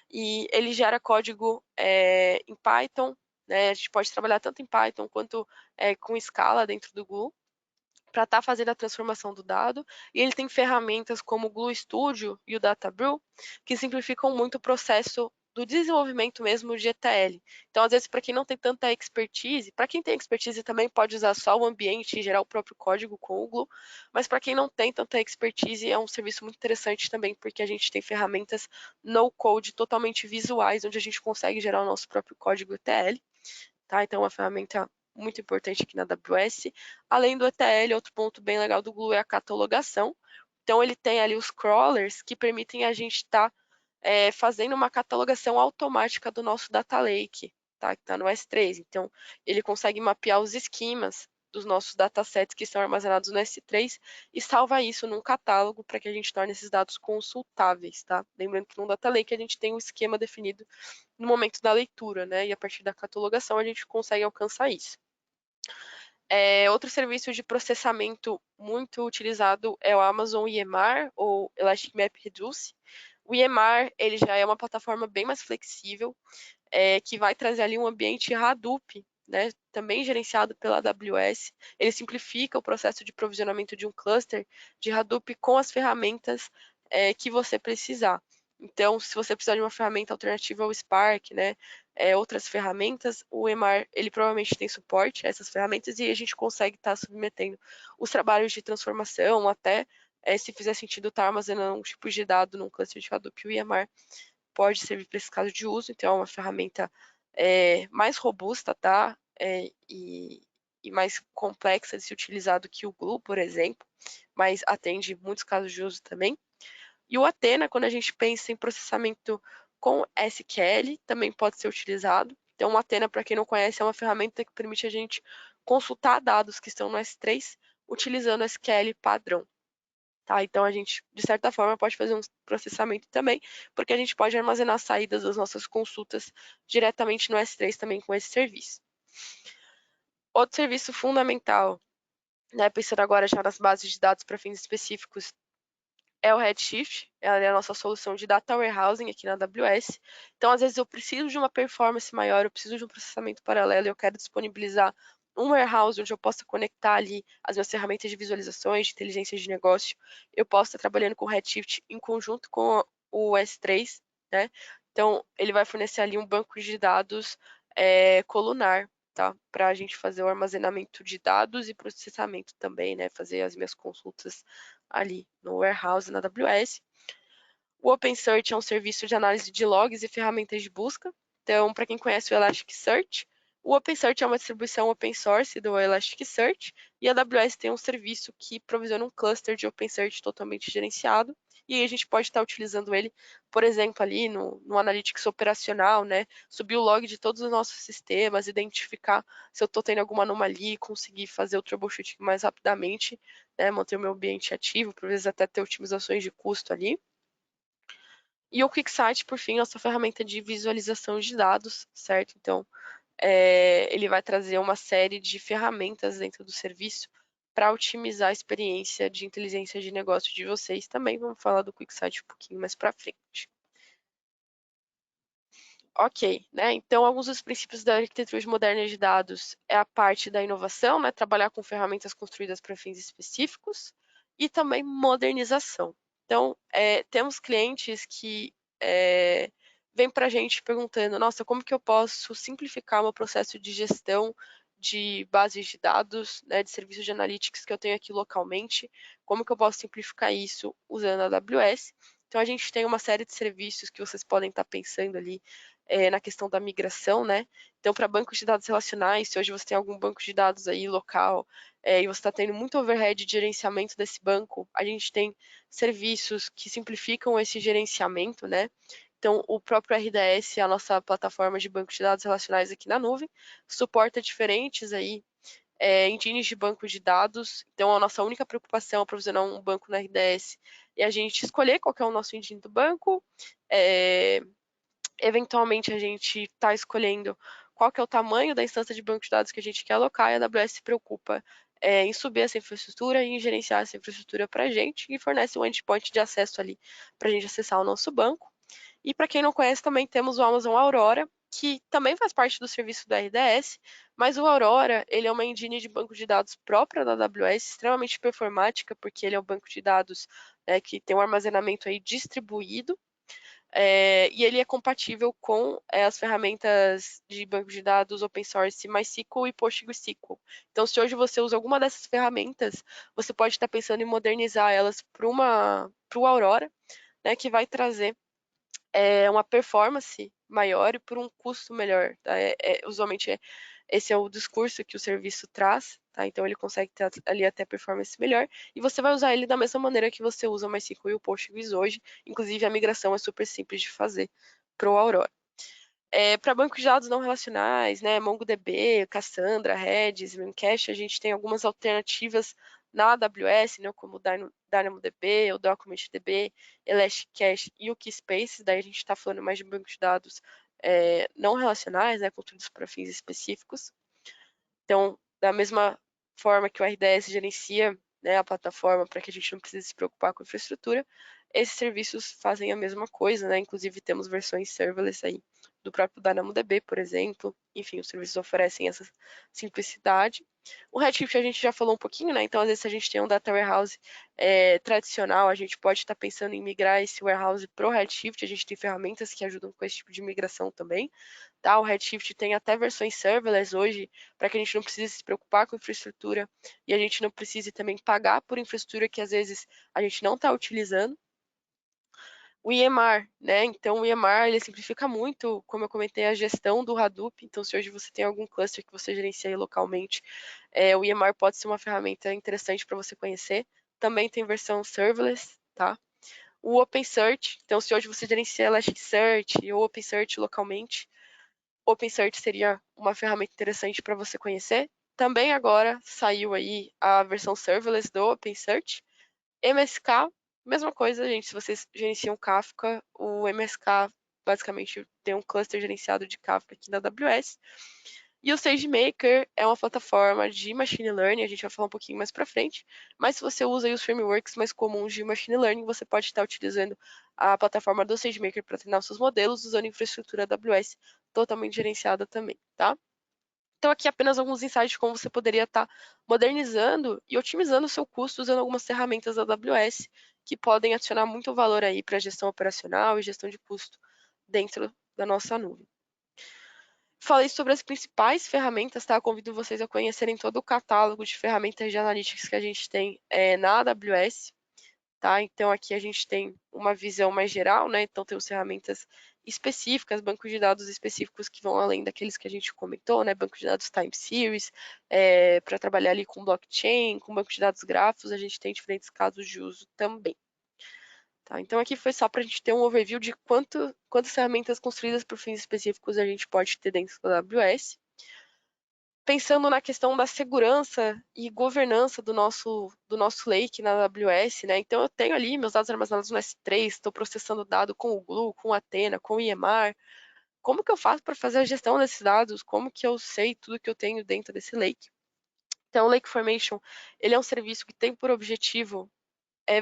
e ele gera código em Python, né? A gente pode trabalhar tanto em Python quanto com Scala dentro do Glue para estar fazendo a transformação do dado. E ele tem ferramentas como o Glue Studio e o DataBrew que simplificam muito o processo do desenvolvimento mesmo de ETL. Então, às vezes, para quem não tem tanta expertise, para quem tem expertise também pode usar só o ambiente e gerar o próprio código com o Glue, mas para quem não tem tanta expertise, é um serviço muito interessante também, porque a gente tem ferramentas no-code totalmente visuais, onde a gente consegue gerar o nosso próprio código ETL, tá? Então, é uma ferramenta muito importante aqui na AWS. Além do ETL, outro ponto bem legal do Glue é a catalogação. Então, ele tem ali os crawlers que permitem a gente estar fazendo uma catalogação automática do nosso data lake, tá? Que está no S3. Então, ele consegue mapear os esquemas dos nossos datasets que estão armazenados no S3 e salva isso num catálogo para que a gente torne esses dados consultáveis, tá? Lembrando que no data lake a gente tem um esquema definido no momento da leitura, né? E a partir da catalogação a gente consegue alcançar isso. Outro serviço de processamento muito utilizado é o Amazon EMR, ou Elastic Map Reduce. O EMR, ele já é uma plataforma bem mais flexível, que vai trazer ali um ambiente Hadoop, né, também gerenciado pela AWS. Ele simplifica o processo de provisionamento de um cluster de Hadoop com as ferramentas que você precisar. Então, se você precisar de uma ferramenta alternativa ao Spark, né, outras ferramentas, o EMR ele provavelmente tem suporte a essas ferramentas e a gente consegue estar submetendo os trabalhos de transformação, até se fizer sentido estar armazenando um tipo de dado num cluster de Hadoop, o EMR pode servir para esse caso de uso, então é uma ferramenta mais robusta, tá? E mais complexa de se utilizar do que o Glue, por exemplo, mas atende muitos casos de uso também. E o Athena, quando a gente pensa em processamento com SQL, também pode ser utilizado. Então, o Athena, para quem não conhece, é uma ferramenta que permite a gente consultar dados que estão no S3 utilizando SQL padrão. Tá? Então, a gente, de certa forma, pode fazer um processamento também, porque a gente pode armazenar as saídas das nossas consultas diretamente no S3 também com esse serviço. Outro serviço fundamental, né, pensando agora já nas bases de dados para fins específicos, é o Redshift, ela é a nossa solução de data warehousing aqui na AWS. Então, às vezes, eu preciso de uma performance maior, eu preciso de um processamento paralelo, eu quero disponibilizar um warehouse onde eu possa conectar ali as minhas ferramentas de visualizações, de inteligência de negócio. Eu posso estar trabalhando com o Redshift em conjunto com o S3, né? Então, ele vai fornecer ali um banco de dados colunar, tá? Para a gente fazer o armazenamento de dados e processamento também, né? Fazer as minhas consultas ali no warehouse na AWS. O OpenSearch é um serviço de análise de logs e ferramentas de busca. Então, para quem conhece o Elasticsearch, o OpenSearch é uma distribuição open source do Elasticsearch e a AWS tem um serviço que provisiona um cluster de OpenSearch totalmente gerenciado e aí a gente pode estar utilizando ele, por exemplo, ali no Analytics operacional, né? Subir o log de todos os nossos sistemas, identificar se eu estou tendo alguma anomalia e conseguir fazer o troubleshooting mais rapidamente, né? Manter o meu ambiente ativo, por vezes até ter otimizações de custo ali. E o QuickSight, por fim, nossa ferramenta de visualização de dados, certo? Então, ele vai trazer uma série de ferramentas dentro do serviço para otimizar a experiência de inteligência de negócio de vocês. Também vamos falar do QuickSight um pouquinho mais para frente. Ok, né? Então, alguns dos princípios da arquitetura moderna de dados é a parte da inovação, né? Trabalhar com ferramentas construídas para fins específicos e também modernização. Então, temos clientes que vêm para a gente perguntando, nossa, como que eu posso simplificar o meu processo de gestão de bases de dados, né, de serviços de analytics que eu tenho aqui localmente, como que eu posso simplificar isso usando a AWS? Então, a gente tem uma série de serviços que vocês podem estar pensando ali na questão da migração, né? Então, para bancos de dados relacionais, se hoje você tem algum banco de dados aí local e você está tendo muito overhead de gerenciamento desse banco, a gente tem serviços que simplificam esse gerenciamento, né? Então, o próprio RDS, a nossa plataforma de banco de dados relacionais aqui na nuvem, suporta diferentes aí engines de banco de dados. Então, a nossa única preocupação é provisionar um banco no RDS e a gente escolher qual é o nosso engine do banco, eventualmente a gente está escolhendo qual que é o tamanho da instância de banco de dados que a gente quer alocar e a AWS se preocupa em subir essa infraestrutura e em gerenciar essa infraestrutura para a gente e fornece um endpoint de acesso ali para a gente acessar o nosso banco. E para quem não conhece, também temos o Amazon Aurora, que também faz parte do serviço do RDS, mas o Aurora, ele é uma engine de banco de dados própria da AWS, extremamente performática, porque ele é um banco de dados que tem um armazenamento aí distribuído, e ele é compatível com as ferramentas de banco de dados open source MySQL e PostgreSQL. Então, se hoje você usa alguma dessas ferramentas, você pode estar pensando em modernizar elas para o Aurora, né, que vai trazer uma performance maior e por um custo melhor. Tá? Usualmente esse é o discurso que o serviço traz, tá? Então ele consegue ter ali até performance melhor e você vai usar ele da mesma maneira que você usa o MySQL e o Postgres hoje. Inclusive a migração é super simples de fazer para o Aurora. Para bancos de dados não relacionais, né, MongoDB, Cassandra, Redis, Memcache, a gente tem algumas alternativas na AWS, né, como o DynamoDB, o DocumentDB, Elasticcache e o Keyspace. Daí a gente está falando mais de bancos de dados não relacionais, né, construídos para fins específicos. Então, da mesma forma que o RDS gerencia, né, a plataforma para que a gente não precise se preocupar com a infraestrutura, esses serviços fazem a mesma coisa, né? Inclusive temos versões serverless aí do próprio DynamoDB, por exemplo. Enfim, os serviços oferecem essa simplicidade. O Redshift a gente já falou um pouquinho, né? Então, às vezes, se a gente tem um data warehouse tradicional, a gente pode estar pensando em migrar esse warehouse para o Redshift. A gente tem ferramentas que ajudam com esse tipo de migração também. Tá? O Redshift tem até versões serverless hoje, para que a gente não precise se preocupar com infraestrutura e a gente não precise também pagar por infraestrutura que às vezes a gente não está utilizando. O EMR, né? Então o EMR ele simplifica muito, como eu comentei, a gestão do Hadoop. Então, se hoje você tem algum cluster que você gerencia localmente, o EMR pode ser uma ferramenta interessante para você conhecer. Também tem versão serverless, tá? O OpenSearch, então se hoje você gerencia Elasticsearch ou OpenSearch localmente, OpenSearch seria uma ferramenta interessante para você conhecer. Também agora saiu aí a versão serverless do OpenSearch. MSK, mesma coisa, gente. Se vocês gerenciam Kafka, o MSK basicamente tem um cluster gerenciado de Kafka aqui na AWS. E o SageMaker é uma plataforma de machine learning, a gente vai falar um pouquinho mais para frente, mas se você usa os frameworks mais comuns de machine learning, você pode estar utilizando a plataforma do SageMaker para treinar os seus modelos usando infraestrutura AWS totalmente gerenciada também, tá? Então, aqui apenas alguns insights de como você poderia estar modernizando e otimizando o seu custo usando algumas ferramentas da AWS que podem adicionar muito valor aí para a gestão operacional e gestão de custo dentro da nossa nuvem. Falei sobre as principais ferramentas, tá? Convido vocês a conhecerem todo o catálogo de ferramentas de analytics que a gente tem na AWS. Tá? Então aqui a gente tem uma visão mais geral, né? Então temos ferramentas específicas, bancos de dados específicos que vão além daqueles que a gente comentou, né? Banco de dados time series, para trabalhar ali com blockchain, com banco de dados grafos, a gente tem diferentes casos de uso também. Tá? Então aqui foi só para a gente ter um overview de quantas ferramentas construídas por fins específicos a gente pode ter dentro da AWS. Pensando na questão da segurança e governança do nosso lake na AWS, né? Então eu tenho ali meus dados armazenados no S3, estou processando dado com o Glue, com o Athena, com o EMR. Como que eu faço para fazer a gestão desses dados? Como que eu sei tudo que eu tenho dentro desse lake? Então o Lake Formation, ele é um serviço que tem por objetivo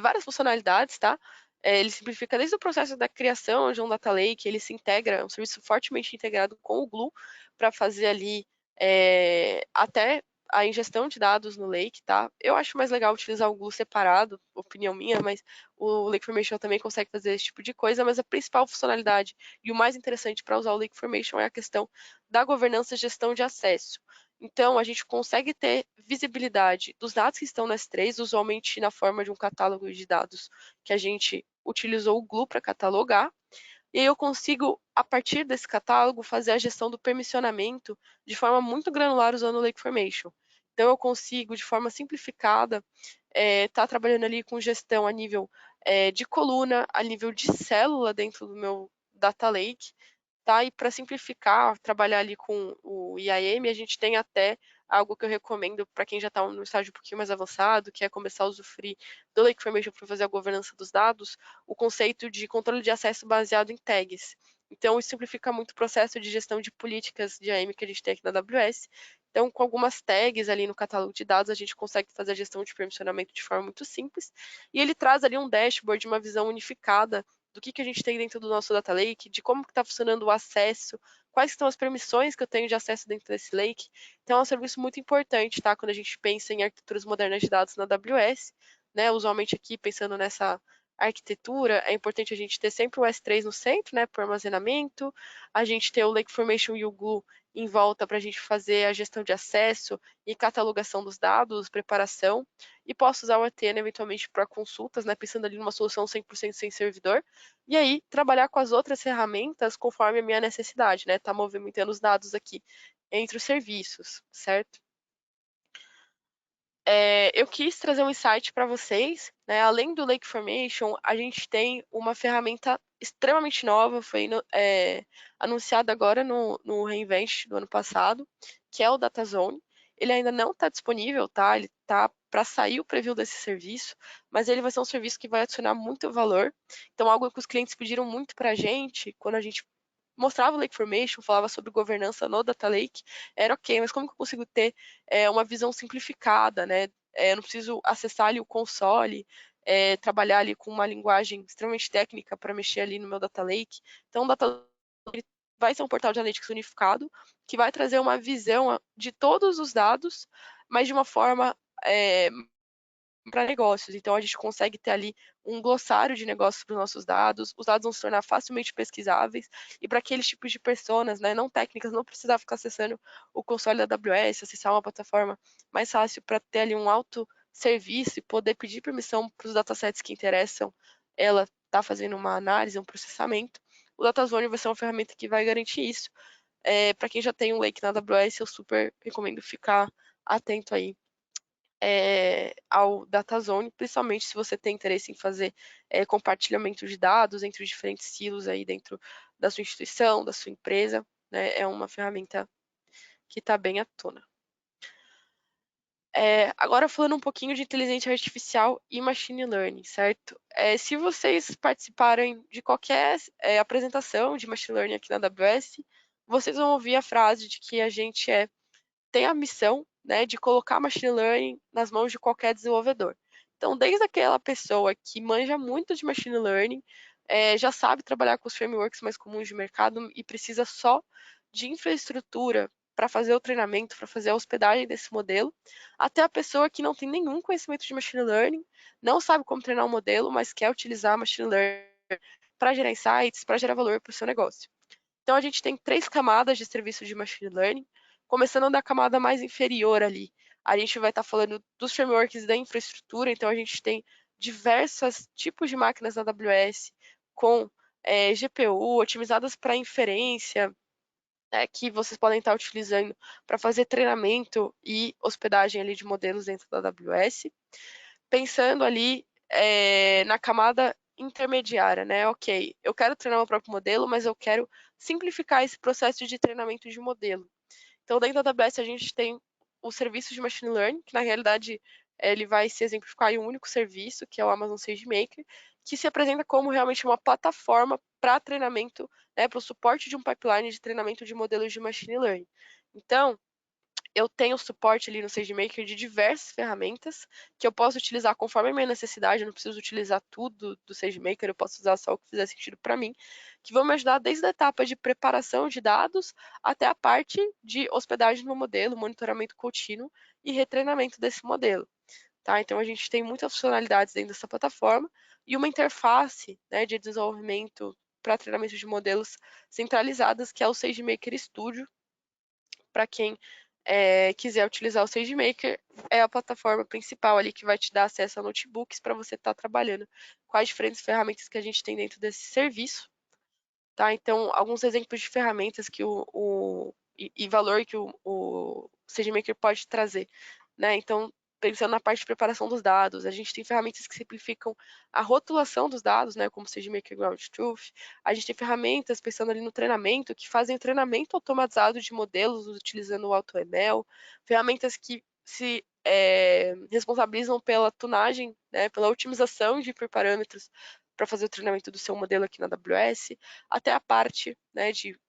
várias funcionalidades, tá? Ele simplifica desde o processo da criação de um data lake, ele se integra, é um serviço fortemente integrado com o Glue para fazer ali até a ingestão de dados no Lake, tá? Eu acho mais legal utilizar o Glue separado, opinião minha, mas o Lake Formation também consegue fazer esse tipo de coisa, mas a principal funcionalidade e o mais interessante para usar o Lake Formation é a questão da governança e gestão de acesso. Então, a gente consegue ter visibilidade dos dados que estão no S3, usualmente na forma de um catálogo de dados que a gente utilizou o Glue para catalogar. E aí eu consigo, a partir desse catálogo, fazer a gestão do permissionamento de forma muito granular usando o Lake Formation. Então, eu consigo, de forma simplificada, estar trabalhando ali com gestão a nível de coluna, a nível de célula dentro do meu Data Lake, tá? E para simplificar, trabalhar ali com o IAM, a gente tem até algo que eu recomendo para quem já está no estágio um pouquinho mais avançado, que é começar a usufruir do Lake Formation para fazer a governança dos dados, o conceito de controle de acesso baseado em tags. Então, isso simplifica muito o processo de gestão de políticas de IAM que a gente tem aqui na AWS. Então, com algumas tags ali no catálogo de dados, a gente consegue fazer a gestão de permissionamento de forma muito simples. E ele traz ali um dashboard, uma visão unificada do que a gente tem dentro do nosso data lake, de como está funcionando o acesso, quais são as permissões que eu tenho de acesso dentro desse lake. Então é um serviço muito importante, tá? Quando a gente pensa em arquiteturas modernas de dados na AWS, né? Usualmente aqui pensando nessa arquitetura, é importante a gente ter sempre o S3 no centro, né, para armazenamento, a gente ter o Lake Formation e o Glue em volta para a gente fazer a gestão de acesso e catalogação dos dados, preparação, e posso usar o Athena eventualmente para consultas, né, pensando ali numa solução 100% sem servidor, e aí trabalhar com as outras ferramentas conforme a minha necessidade, né, tá movimentando os dados aqui entre os serviços, certo? Eu quis trazer um insight para vocês, né? Além do Lake Formation, a gente tem uma ferramenta extremamente nova, foi anunciada agora no reInvent do ano passado, que é o DataZone. Ele ainda não está disponível, tá? Ele está para sair o preview desse serviço, mas ele vai ser um serviço que vai adicionar muito valor. Então, algo que os clientes pediram muito para a gente, quando a gente mostrava o Lake Formation, falava sobre governança no Data Lake, era ok, mas como que eu consigo ter uma visão simplificada, né? Eu não preciso acessar ali o console, trabalhar ali com uma linguagem extremamente técnica para mexer ali no meu Data Lake. Então, o Data Lake vai ser um portal de analytics unificado, que vai trazer uma visão de todos os dados, mas de uma forma para negócios. Então, a gente consegue ter ali um glossário de negócios para os nossos dados, os dados vão se tornar facilmente pesquisáveis, e para aqueles tipos de personas, né, não técnicas, não precisar ficar acessando o console da AWS, acessar uma plataforma mais fácil para ter ali um autosserviço e poder pedir permissão para os datasets que interessam ela está fazendo uma análise, um processamento. O DataZone vai ser uma ferramenta que vai garantir isso. Para quem já tem um Lake na AWS, eu super recomendo ficar atento aí ao DataZone, principalmente se você tem interesse em fazer compartilhamento de dados entre os diferentes silos aí dentro da sua instituição, da sua empresa, né? É uma ferramenta que está bem à tona. Agora falando um pouquinho de inteligência artificial e machine learning, certo? Se vocês participarem de qualquer apresentação de machine learning aqui na AWS, vocês vão ouvir a frase de que a gente tem a missão, né, de colocar machine learning nas mãos de qualquer desenvolvedor. Então, desde aquela pessoa que manja muito de machine learning, já sabe trabalhar com os frameworks mais comuns de mercado e precisa só de infraestrutura para fazer o treinamento, para fazer a hospedagem desse modelo, até a pessoa que não tem nenhum conhecimento de machine learning, não sabe como treinar um modelo, mas quer utilizar machine learning para gerar insights, para gerar valor para o seu negócio. Então, a gente tem 3 camadas de serviço de machine learning, começando da camada mais inferior ali. A gente vai estar falando dos frameworks da infraestrutura, então a gente tem diversos tipos de máquinas na AWS com GPU otimizadas para inferência, que vocês podem estar utilizando para fazer treinamento e hospedagem ali de modelos dentro da AWS. Pensando ali na camada intermediária, né? Ok, eu quero treinar meu próprio modelo, mas eu quero simplificar esse processo de treinamento de modelo. Então, dentro da AWS, a gente tem o serviço de Machine Learning, que na realidade ele vai se exemplificar em um único serviço, que é o Amazon SageMaker, que se apresenta como realmente uma plataforma para treinamento, né, para o suporte de um pipeline de treinamento de modelos de Machine Learning. Então, eu tenho suporte ali no SageMaker de diversas ferramentas que eu posso utilizar conforme a minha necessidade, eu não preciso utilizar tudo do SageMaker, eu posso usar só o que fizer sentido para mim, que vão me ajudar desde a etapa de preparação de dados até a parte de hospedagem no modelo, monitoramento contínuo e retreinamento desse modelo. Tá? Então a gente tem muitas funcionalidades dentro dessa plataforma e uma interface, né, de desenvolvimento para treinamento de modelos centralizadas, que é o SageMaker Studio, para quem quiser utilizar o SageMaker, é a plataforma principal ali que vai te dar acesso a notebooks para você estar trabalhando com as diferentes ferramentas que a gente tem dentro desse serviço. Tá? Então, alguns exemplos de ferramentas que e valor que o SageMaker pode trazer. Né? Então, pensando na parte de preparação dos dados, a gente tem ferramentas que simplificam a rotulação dos dados, né, como o SageMaker Ground Truth. A gente tem ferramentas, pensando ali no treinamento, que fazem o treinamento automatizado de modelos utilizando o AutoML. Ferramentas que se responsabilizam pela tunagem, né, pela otimização de hiperparâmetros para fazer o treinamento do seu modelo aqui na AWS, até a parte, né, de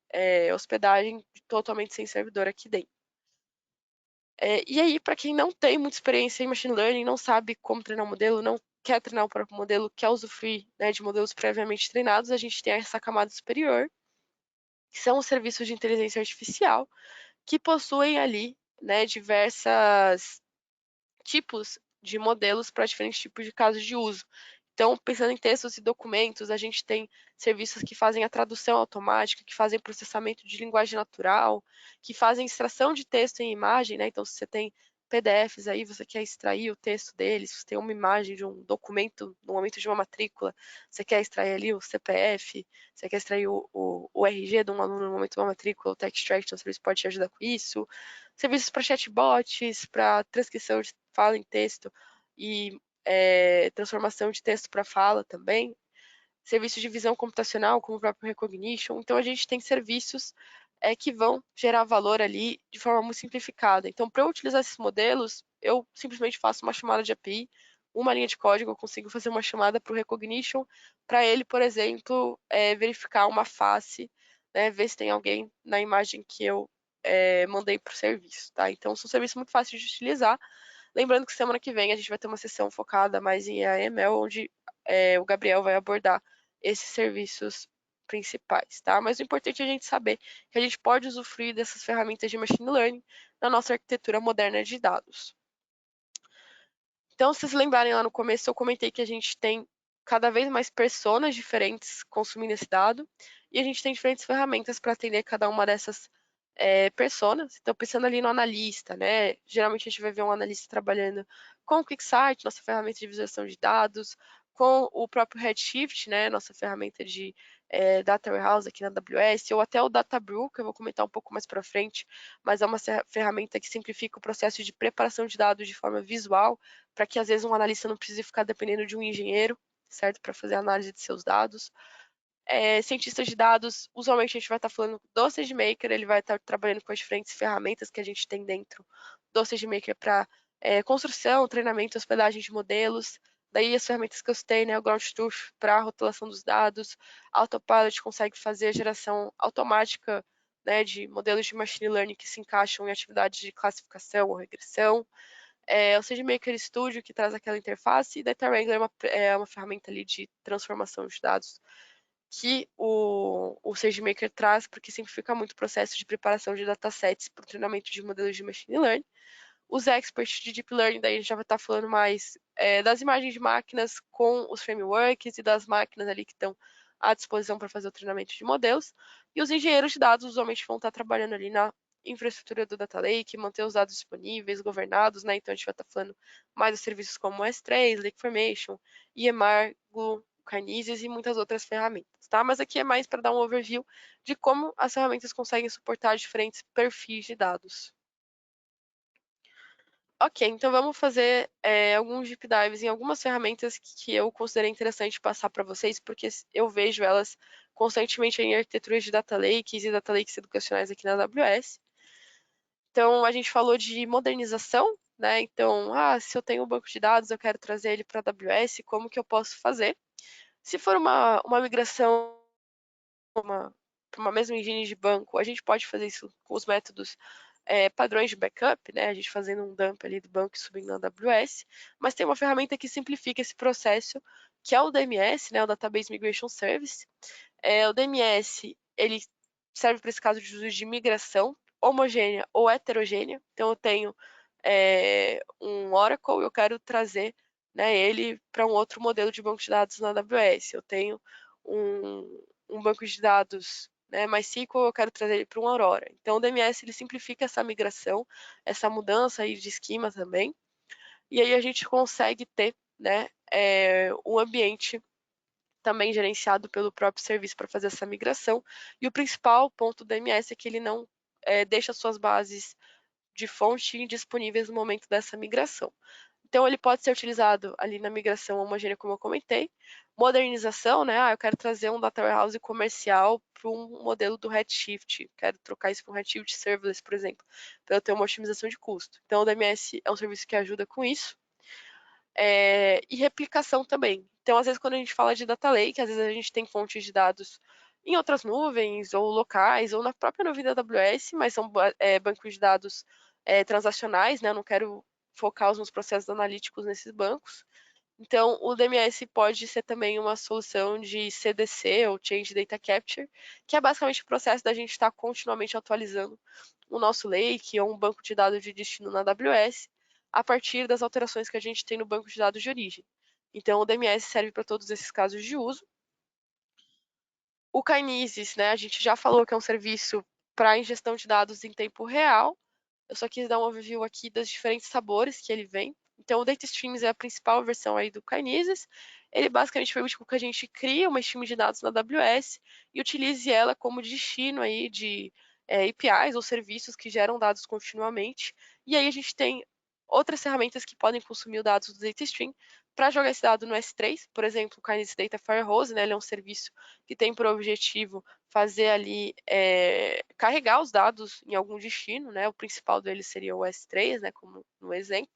hospedagem totalmente sem servidor aqui dentro. E aí, para quem não tem muita experiência em machine learning, não sabe como treinar um modelo, não quer treinar o próprio modelo, quer usufruir, né, de modelos previamente treinados, a gente tem essa camada superior, que são os serviços de inteligência artificial, que possuem ali, né, diversas tipos de modelos para diferentes tipos de casos de uso. Então, pensando em textos e documentos, a gente tem serviços que fazem a tradução automática, que fazem processamento de linguagem natural, que fazem extração de texto em imagem, né? Então, se você tem PDFs aí, você quer extrair o texto deles, você tem uma imagem de um documento no momento de uma matrícula, você quer extrair ali o CPF, você quer extrair o RG de um aluno no momento de uma matrícula, o Text Extraction, o serviço pode te ajudar com isso. Serviços para chatbots, para transcrição de fala em texto e transformação de texto para fala também, serviços de visão computacional, como o próprio Recognition. Então, a gente tem serviços que vão gerar valor ali de forma muito simplificada. Então, para eu utilizar esses modelos, eu simplesmente faço uma chamada de API, uma linha de código, eu consigo fazer uma chamada para o Recognition, para ele, por exemplo, verificar uma face né, ver se tem alguém na imagem que eu mandei para o serviço, tá? Então, são serviços muito fáceis de utilizar. Lembrando que semana que vem a gente vai ter uma sessão focada mais em AML, onde o Gabriel vai abordar esses serviços principais, tá? Mas o importante é a gente saber que a gente pode usufruir dessas ferramentas de machine learning na nossa arquitetura moderna de dados. Então, se vocês lembrarem lá no começo, eu comentei que a gente tem cada vez mais personas diferentes consumindo esse dado e a gente tem diferentes ferramentas para atender cada uma dessas personas. Então, pensando ali no analista, né? Geralmente a gente vai ver um analista trabalhando com o QuickSight, nossa ferramenta de visualização de dados, com o próprio Redshift, né? Nossa ferramenta de Data Warehouse aqui na AWS, ou até o Databricks, que eu vou comentar um pouco mais para frente, mas é uma ferramenta que simplifica o processo de preparação de dados de forma visual, para que às vezes um analista não precise ficar dependendo de um engenheiro, certo? Para fazer a análise de seus dados. Cientistas de dados, usualmente a gente vai estar falando do SageMaker, ele vai estar trabalhando com as diferentes ferramentas que a gente tem dentro do SageMaker para construção, treinamento, hospedagem de modelos. Daí as ferramentas que eu citei, né, o Ground Truth para a rotulação dos dados, a Autopilot consegue fazer a geração automática, né, de modelos de machine learning que se encaixam em atividades de classificação ou regressão. O SageMaker Studio, que traz aquela interface, e Data Wrangler é uma ferramenta ali de transformação de dados que o SageMaker traz, porque simplifica muito o processo de preparação de datasets para o treinamento de modelos de machine learning. Os experts de Deep Learning, daí a gente já vai estar falando mais das imagens de máquinas com os frameworks e das máquinas ali que estão à disposição para fazer o treinamento de modelos. E os engenheiros de dados usualmente vão estar trabalhando ali na infraestrutura do Data Lake, manter os dados disponíveis, governados, né? Então a gente vai estar falando mais de serviços como o S3, Lakeformation, EMR, Glue, Kinesis e muitas outras ferramentas, tá? Mas aqui é mais para dar um overview de como as ferramentas conseguem suportar diferentes perfis de dados. Ok, então vamos fazer alguns deep dives em algumas ferramentas que eu considerei interessante passar para vocês, porque eu vejo elas constantemente em arquiteturas de data lakes e data lakes educacionais aqui na AWS. Então, a gente falou de modernização, né? Então, se eu tenho um banco de dados, eu quero trazer ele para a AWS, como que eu posso fazer? Se for uma migração para uma mesma engine de banco, a gente pode fazer isso com os métodos padrões de backup, né? A gente fazendo um dump ali do banco e subindo na AWS, mas tem uma ferramenta que simplifica esse processo, que é o DMS, né? O Database Migration Service. O DMS, ele serve para esse caso de uso de migração homogênea ou heterogênea. Então, eu tenho um Oracle e eu quero trazer, né, ele para um outro modelo de banco de dados na AWS. Eu tenho um banco de dados, né, MySQL, eu quero trazer ele para um Aurora. Então, o DMS ele simplifica essa migração, essa mudança aí de esquema também. E aí a gente consegue ter, né, um ambiente também gerenciado pelo próprio serviço para fazer essa migração. E o principal ponto do DMS é que ele não deixa suas bases de fonte disponíveis no momento dessa migração. Então, ele pode ser utilizado ali na migração homogênea, como eu comentei. Modernização, né? Eu quero trazer um data warehouse comercial para um modelo do Redshift. Quero trocar isso para um Redshift Serverless, por exemplo, para eu ter uma otimização de custo. Então, o DMS é um serviço que ajuda com isso. E replicação também. Então, às vezes, quando a gente fala de data lake, às vezes a gente tem fontes de dados em outras nuvens, ou locais, ou na própria nuvem da AWS, mas são bancos de dados transacionais, né? Eu não quero focar os meus processos analíticos nesses bancos. Então, o DMS pode ser também uma solução de CDC, ou Change Data Capture, que é basicamente o processo da gente estar continuamente atualizando o nosso lake ou um banco de dados de destino na AWS, a partir das alterações que a gente tem no banco de dados de origem. Então, o DMS serve para todos esses casos de uso. O Kinesis, né, a gente já falou que é um serviço para ingestão de dados em tempo real. Eu só quis dar um overview aqui dos diferentes sabores que ele vem. Então, o Data Streams é a principal versão aí do Kinesis. Ele basicamente permite que a gente crie uma stream de dados na AWS e utilize ela como destino aí de APIs ou serviços que geram dados continuamente. E aí a gente tem outras ferramentas que podem consumir os dados do Data Stream para jogar esse dado no S3, por exemplo, o Kinesis Data Firehose, né? Ele é um serviço que tem por objetivo fazer ali carregar os dados em algum destino, né? O principal dele seria o S3, né? Como no exemplo.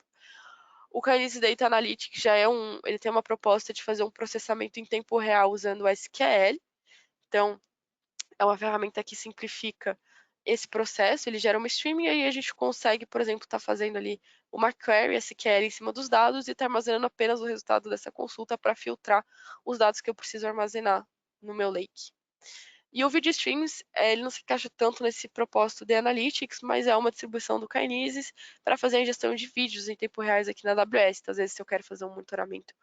O Kinesis Data Analytics já ele tem uma proposta de fazer um processamento em tempo real usando o SQL. Então, É uma ferramenta que simplifica esse processo, ele gera uma streaming e aí a gente consegue, por exemplo, estar fazendo ali uma query SQL em cima dos dados e estar armazenando apenas o resultado dessa consulta para filtrar os dados que eu preciso armazenar no meu lake. E o Video Streams, ele não se encaixa tanto nesse propósito de Analytics, mas é uma distribuição do Kinesis para fazer a ingestão de vídeos em tempo reais aqui na AWS. Então, às vezes, se eu quero fazer um monitoramento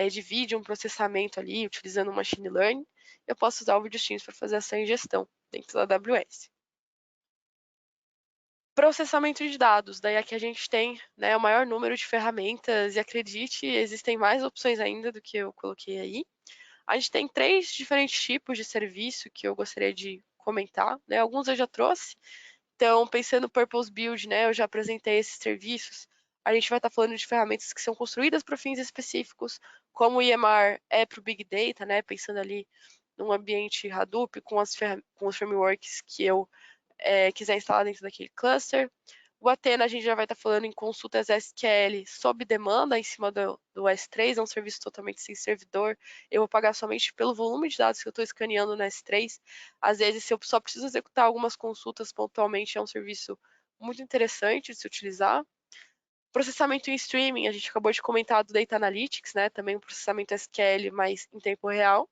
de vídeo, um processamento ali, utilizando o Machine Learning, eu posso usar o Video Streams para fazer essa ingestão dentro da AWS. Processamento de dados, daí aqui a gente tem, né, o maior número de ferramentas e acredite, existem mais opções ainda do que eu coloquei aí. A gente tem 3 diferentes tipos de serviço que eu gostaria de comentar, né? Alguns eu já trouxe. Então, pensando no Purpose Build, né, eu já apresentei esses serviços. A gente vai estar falando de ferramentas que são construídas para fins específicos, como o EMR é para o Big Data, né, pensando ali num ambiente Hadoop com com os frameworks que eu quiser instalar dentro daquele cluster. O Athena a gente já vai estar falando em consultas SQL sob demanda em cima do S3, é um serviço totalmente sem servidor. Eu vou pagar somente pelo volume de dados que eu estou escaneando no S3. Às vezes, se eu só preciso executar algumas consultas pontualmente, é um serviço muito interessante de se utilizar. Processamento em streaming, a gente acabou de comentar do Data Analytics, né? Também o processamento SQL, mas em tempo real.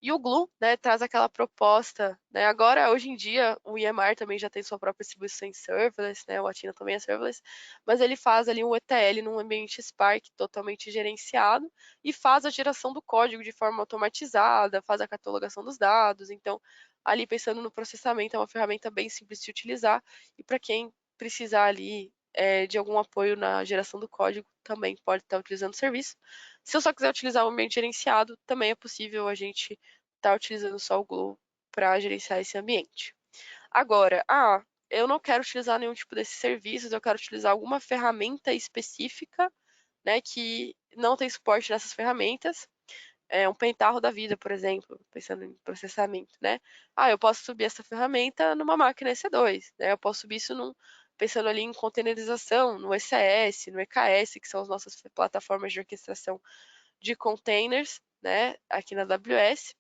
E o Glue, né, traz aquela proposta, né? Agora, hoje em dia, o EMR também já tem sua própria distribuição em serverless, né? O Athena também é serverless, mas ele faz ali um ETL num ambiente Spark totalmente gerenciado e faz a geração do código de forma automatizada, faz a catalogação dos dados. Então, ali pensando no processamento, é uma ferramenta bem simples de utilizar e para quem precisar ali de algum apoio na geração do código, também pode estar utilizando o serviço. Se eu só quiser utilizar o ambiente gerenciado, também é possível a gente estar utilizando só o Glow para gerenciar esse ambiente. Agora, eu não quero utilizar nenhum tipo desses serviços, eu quero utilizar alguma ferramenta específica, né, que não tem suporte nessas ferramentas. Um pentarro da vida, por exemplo, pensando em processamento, né? Eu posso subir essa ferramenta numa máquina EC2, né? Eu posso subir isso pensando ali em containerização, no ECS, no EKS, que são as nossas plataformas de orquestração de containers, né, aqui na AWS.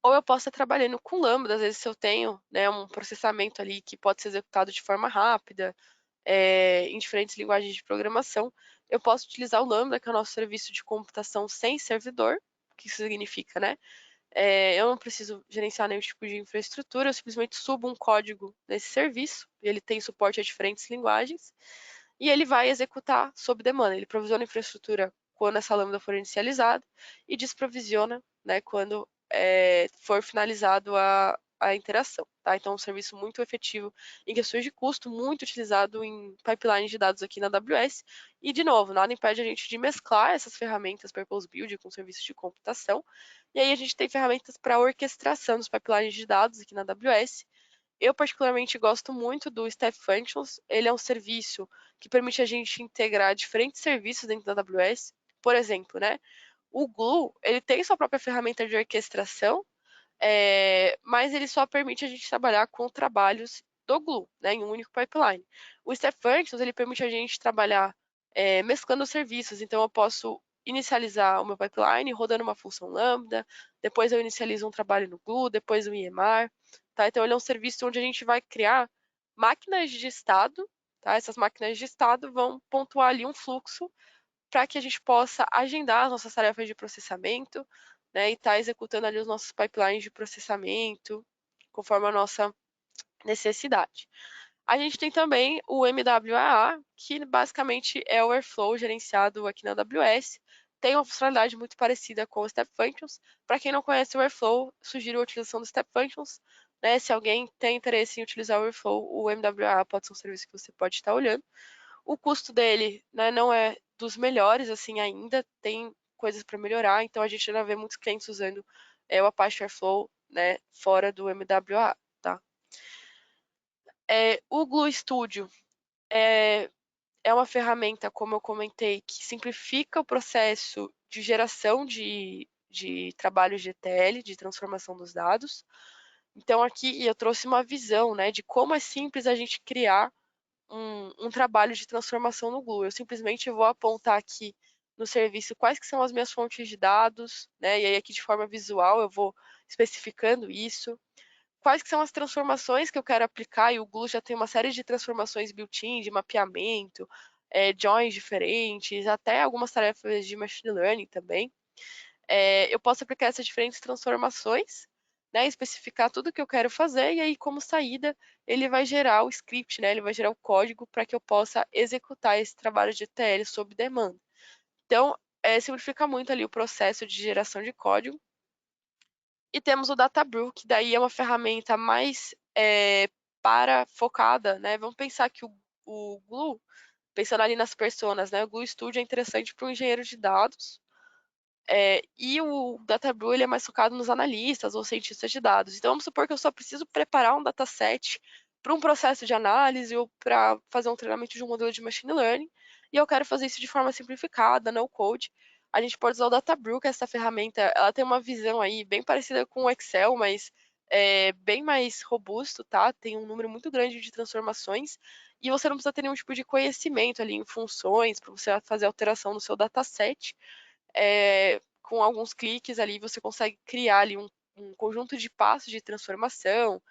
Ou eu posso estar trabalhando com Lambda, às vezes se eu tenho, né, um processamento ali que pode ser executado de forma rápida, em diferentes linguagens de programação, eu posso utilizar o Lambda, que é o nosso serviço de computação sem servidor, o que isso significa, né? Eu não preciso gerenciar nenhum tipo de infraestrutura, eu simplesmente subo um código nesse serviço, e ele tem suporte a diferentes linguagens, e ele vai executar sob demanda. Ele provisiona a infraestrutura quando essa lambda for inicializada e desprovisiona, né, quando for finalizado a interação. Tá? Então, é um serviço muito efetivo em questões de custo, muito utilizado em pipelines de dados aqui na AWS. E, de novo, nada impede a gente de mesclar essas ferramentas Purpose Build com serviços de computação. E aí a gente tem ferramentas para orquestração dos pipelines de dados aqui na AWS. Eu particularmente gosto muito do Step Functions. Ele é um serviço que permite a gente integrar diferentes serviços dentro da AWS. Por exemplo, né? O Glue, ele tem sua própria ferramenta de orquestração, mas ele só permite a gente trabalhar com trabalhos do Glue, né, em um único pipeline. O Step Functions, ele permite a gente trabalhar mesclando serviços. Então, eu posso inicializar o meu pipeline rodando uma função lambda, depois eu inicializo um trabalho no Glue, depois o EMR, tá? Então, ele é um serviço onde a gente vai criar máquinas de estado, tá? Essas máquinas de estado vão pontuar ali um fluxo para que a gente possa agendar as nossas tarefas de processamento, né, e estar tá executando ali os nossos pipelines de processamento conforme a nossa necessidade. A gente tem também o MWAA, que basicamente é o Airflow gerenciado aqui na AWS. Tem uma funcionalidade muito parecida com o Step Functions. Para quem não conhece o Airflow, sugiro a utilização do Step Functions. Né? Se alguém tem interesse em utilizar o Airflow, o MWAA pode ser um serviço que você pode estar olhando. O custo dele, né, não é dos melhores, assim, ainda tem coisas para melhorar, então a gente ainda vê muitos clientes usando o Apache Airflow, né, fora do MWA, tá? O Glue Studio é uma ferramenta, como eu comentei, que simplifica o processo de geração de trabalhos de ETL, de transformação dos dados. Então aqui eu trouxe uma visão, né, de como é simples a gente criar um trabalho de transformação no Glue. Eu simplesmente vou apontar aqui no serviço quais que são as minhas fontes de dados, né? E aí aqui de forma visual eu vou especificando isso. Quais que são as transformações que eu quero aplicar, e o Glue já tem uma série de transformações built-in, de mapeamento, joins diferentes, até algumas tarefas de machine learning também. Eu posso aplicar essas diferentes transformações, né, especificar tudo que eu quero fazer, e aí como saída ele vai gerar o script, né, ele vai gerar o código para que eu possa executar esse trabalho de ETL sob demanda. Então, simplifica muito ali o processo de geração de código. E temos o Databrew, que daí é uma ferramenta mais para focada, né? Vamos pensar que o Glue, pensando ali nas personas, né? O Glue Studio é interessante para o engenheiro de dados, e o Databrew ele é mais focado nos analistas ou cientistas de dados. Então vamos supor que eu só preciso preparar um dataset para um processo de análise ou para fazer um treinamento de um modelo de machine learning, e eu quero fazer isso de forma simplificada, no code. A gente pode usar o Databrew, que é essa ferramenta, ela tem uma visão aí bem parecida com o Excel, mas é bem mais robusto, tá? Tem um número muito grande de transformações e você não precisa ter nenhum tipo de conhecimento ali em funções para você fazer alteração no seu dataset. Com alguns cliques ali você consegue criar ali um conjunto de passos de transformação.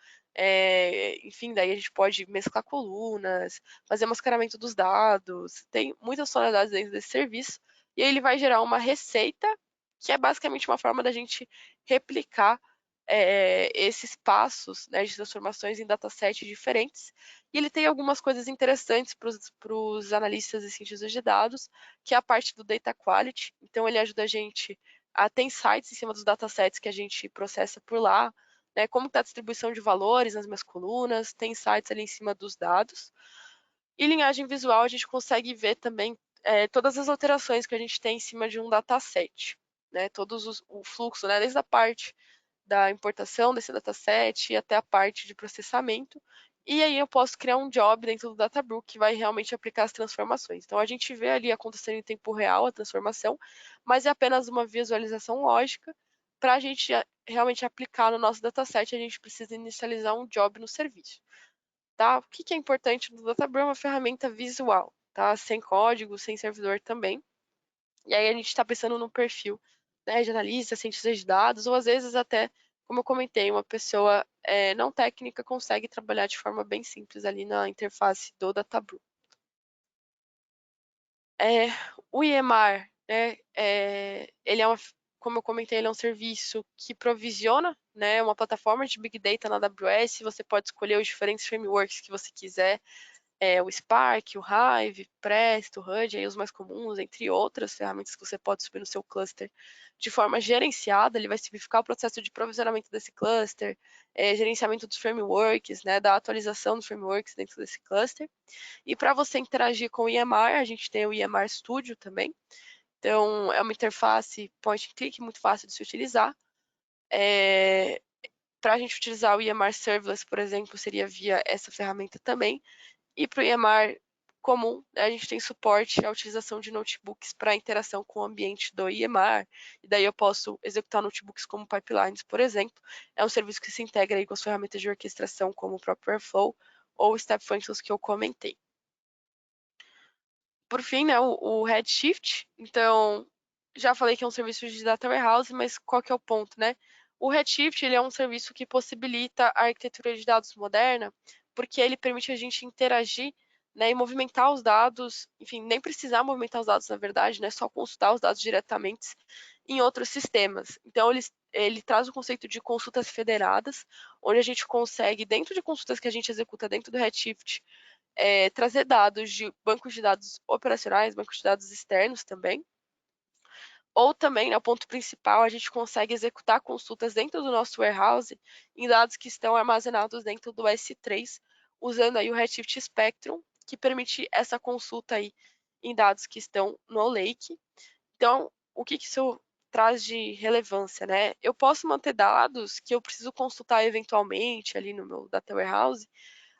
Enfim, daí a gente pode mesclar colunas, fazer mascaramento dos dados, tem muitas funcionalidades dentro desse serviço, e aí ele vai gerar uma receita, que é basicamente uma forma da gente replicar esses passos, né, de transformações em datasets diferentes. E ele tem algumas coisas interessantes para os analistas e cientistas de dados, que é a parte do data quality. Então, ele ajuda a gente a ter insights em cima dos datasets que a gente processa por lá, né, como está a distribuição de valores nas minhas colunas, tem insights ali em cima dos dados. E linhagem visual, a gente consegue ver também todas as alterações que a gente tem em cima de um dataset, né, o fluxo, né, desde a parte da importação desse dataset até a parte de processamento. E aí eu posso criar um job dentro do Databrew que vai realmente aplicar as transformações. Então a gente vê ali acontecendo em tempo real a transformação, mas é apenas uma visualização lógica. Para a gente realmente aplicar no nosso dataset, a gente precisa inicializar um job no serviço. Tá? O que é importante no Databrew? É uma ferramenta visual, tá? Sem código, sem servidor também. E aí a gente está pensando no perfil, né, de analista, cientista de dados, ou às vezes até, como eu comentei, uma pessoa não técnica consegue trabalhar de forma bem simples ali na interface do Databrew. É, o IEMAR, né, ele é como eu comentei, ele é um serviço que provisiona, né, uma plataforma de Big Data na AWS. Você pode escolher os diferentes frameworks que você quiser, o Spark, o Hive, Presto, Hud, aí os mais comuns, entre outras ferramentas que você pode subir no seu cluster de forma gerenciada. Ele vai simplificar o processo de provisionamento desse cluster, gerenciamento dos frameworks, né, da atualização dos frameworks dentro desse cluster. E para você interagir com o EMR, a gente tem o EMR Studio também. Então, é uma interface point and click muito fácil de se utilizar. Para a gente utilizar o EMR Serverless, por exemplo, seria via essa ferramenta também. E para o EMR comum, né, a gente tem suporte à utilização de notebooks para interação com o ambiente do EMR, e daí eu posso executar notebooks como pipelines, por exemplo. É um serviço que se integra aí com as ferramentas de orquestração, como o próprio Airflow ou Step Functions que eu comentei. Por fim, né, o Redshift. Então, já falei que é um serviço de data warehouse, mas qual que é o ponto, né? O Redshift ele é um serviço que possibilita a arquitetura de dados moderna, porque ele permite a gente interagir, né, e movimentar os dados, enfim, nem precisar movimentar os dados, na verdade, né, só consultar os dados diretamente em outros sistemas. Então, ele traz o conceito de consultas federadas, onde a gente consegue, dentro de consultas que a gente executa dentro do Redshift, trazer dados de bancos de dados operacionais, bancos de dados externos também. Ou também, né, o ponto principal, a gente consegue executar consultas dentro do nosso warehouse em dados que estão armazenados dentro do S3, usando aí o Redshift Spectrum, que permite essa consulta aí em dados que estão no Lake. Então, o que isso traz de relevância, né? Eu posso manter dados que eu preciso consultar eventualmente ali no meu data warehouse,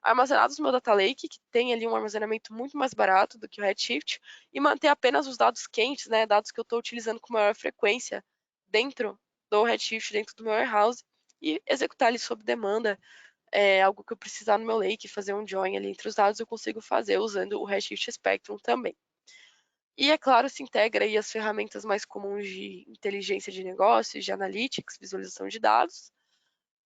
armazenados no meu data lake, que tem ali um armazenamento muito mais barato do que o Redshift, e manter apenas os dados quentes, né, dados que eu estou utilizando com maior frequência dentro do Redshift, dentro do meu warehouse, e executar ali sob demanda. Algo que eu precisar no meu lake, fazer um join ali entre os dados, eu consigo fazer usando o Redshift Spectrum também. E, é claro, se integra aí as ferramentas mais comuns de inteligência de negócios, de analytics, visualização de dados.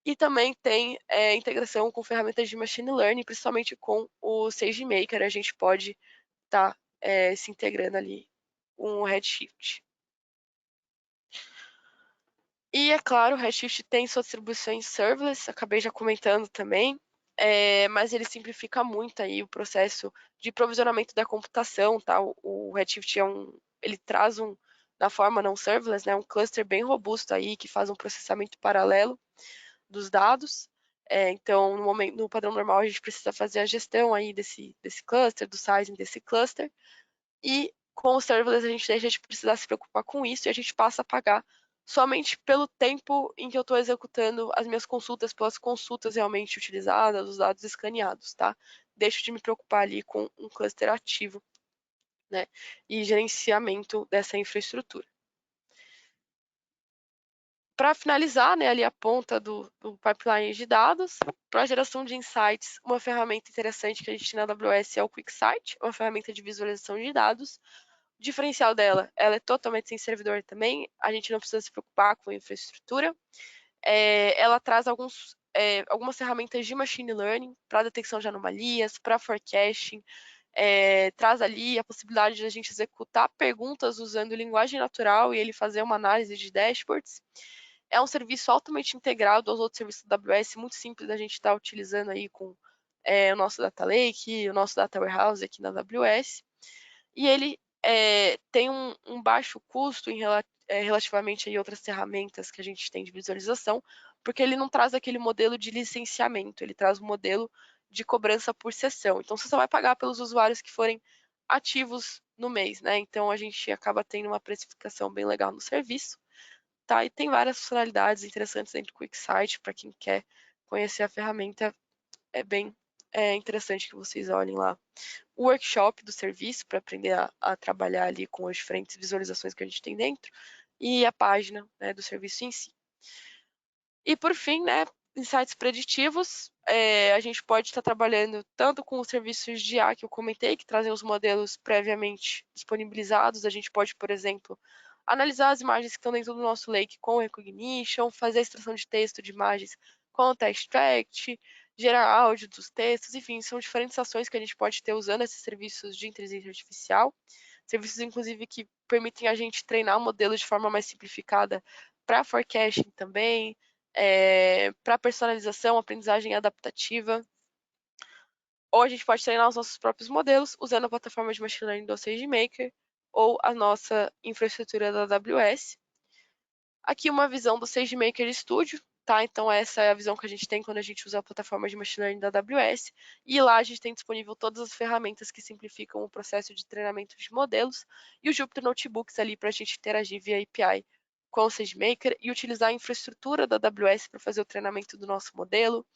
E também tem integração com ferramentas de machine learning, principalmente com o SageMaker. A gente pode estar se integrando ali com o Redshift. E, é claro, o Redshift tem suas distribuições serverless, acabei já comentando também, mas ele simplifica muito aí o processo de provisionamento da computação, tá? O Redshift ele traz na forma não serverless, né, um cluster bem robusto aí que faz um processamento paralelo dos dados. Então, no padrão normal, a gente precisa fazer a gestão aí desse cluster, do sizing desse cluster, e com o serverless a gente deixa de precisar se preocupar com isso e a gente passa a pagar somente pelo tempo em que eu estou executando as minhas consultas, pelas consultas realmente utilizadas, os dados escaneados, tá? Deixo de me preocupar ali com um cluster ativo, né? E gerenciamento dessa infraestrutura. Para finalizar, né, ali a ponta do pipeline de dados, para a geração de insights, uma ferramenta interessante que a gente tem na AWS é o QuickSight, uma ferramenta de visualização de dados. O diferencial dela, ela é totalmente sem servidor também, a gente não precisa se preocupar com a infraestrutura. Ela traz algumas ferramentas de machine learning para detecção de anomalias, para forecasting, traz ali a possibilidade de a gente executar perguntas usando linguagem natural e ele fazer uma análise de dashboards. É um serviço altamente integrado aos outros serviços da AWS, muito simples da gente estar utilizando aí com o nosso Data Lake, o nosso Data Warehouse aqui na AWS. E ele tem um baixo custo relativamente a outras ferramentas que a gente tem de visualização, porque ele não traz aquele modelo de licenciamento, ele traz um modelo de cobrança por sessão. Então, você só vai pagar pelos usuários que forem ativos no mês, né? Então, a gente acaba tendo uma precificação bem legal no serviço, tá? E tem várias funcionalidades interessantes dentro do QuickSight, para quem quer conhecer a ferramenta, é bem interessante que vocês olhem lá o workshop do serviço para aprender a trabalhar ali com as diferentes visualizações que a gente tem dentro e a página, né, do serviço em si. E por fim, né, insights preditivos, a gente pode estar trabalhando tanto com os serviços de IA que eu comentei, que trazem os modelos previamente disponibilizados. A gente pode, por exemplo, analisar as imagens que estão dentro do nosso lake com recognition, fazer a extração de texto de imagens com o extract, gerar áudio dos textos, enfim, são diferentes ações que a gente pode ter usando esses serviços de inteligência artificial, serviços inclusive que permitem a gente treinar modelos de forma mais simplificada para forecasting também, para personalização, aprendizagem adaptativa. Ou a gente pode treinar os nossos próprios modelos usando a plataforma de machine learning do SageMaker ou a nossa infraestrutura da AWS. Aqui uma visão do SageMaker Studio, tá? Então essa é a visão que a gente tem quando a gente usa a plataforma de machine learning da AWS. E lá a gente tem disponível todas as ferramentas que simplificam o processo de treinamento de modelos e o Jupyter Notebooks ali para a gente interagir via API com o SageMaker e utilizar a infraestrutura da AWS para fazer o treinamento do nosso modelo.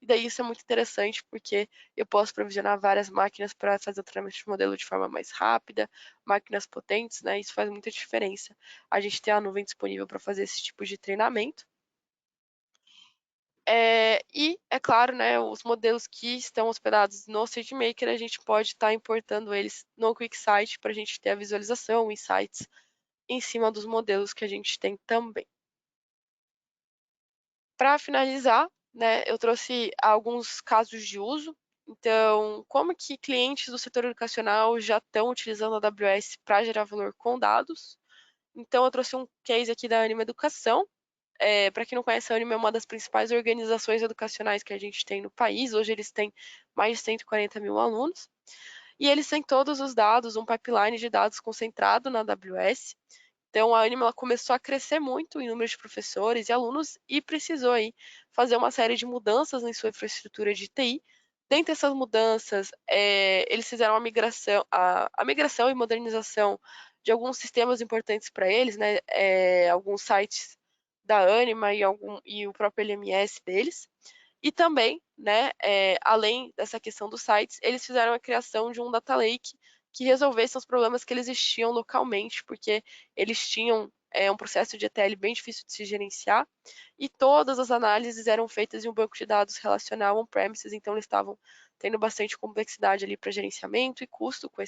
E daí isso é muito interessante porque eu posso provisionar várias máquinas para fazer o treinamento de modelo de forma mais rápida, máquinas potentes, né? Isso faz muita diferença. A gente tem a nuvem disponível para fazer esse tipo de treinamento. E, é claro, né, os modelos que estão hospedados no SageMaker, a gente pode estar importando eles no QuickSight para a gente ter a visualização, insights em cima dos modelos que a gente tem também. Para finalizar, né, eu trouxe alguns casos de uso. Então, como que clientes do setor educacional já estão utilizando a AWS para gerar valor com dados? Então, eu trouxe um case aqui da Anima Educação. Para quem não conhece, a Anima é uma das principais organizações educacionais que a gente tem no país. Hoje eles têm mais de 140 mil alunos. E eles têm todos os dados, um pipeline de dados concentrado na AWS. Então, a Anima começou a crescer muito em número de professores e alunos e precisou aí fazer uma série de mudanças em sua infraestrutura de TI. Dentre essas mudanças, eles fizeram a migração e modernização de alguns sistemas importantes para eles, né? Alguns sites da Anima e o próprio LMS deles. E também, né, além dessa questão dos sites, eles fizeram a criação de um data lake que resolvesse os problemas que eles existiam localmente, porque eles tinham um processo de ETL bem difícil de se gerenciar, e todas as análises eram feitas em um banco de dados relacional on-premises, então eles estavam tendo bastante complexidade ali para gerenciamento e custo com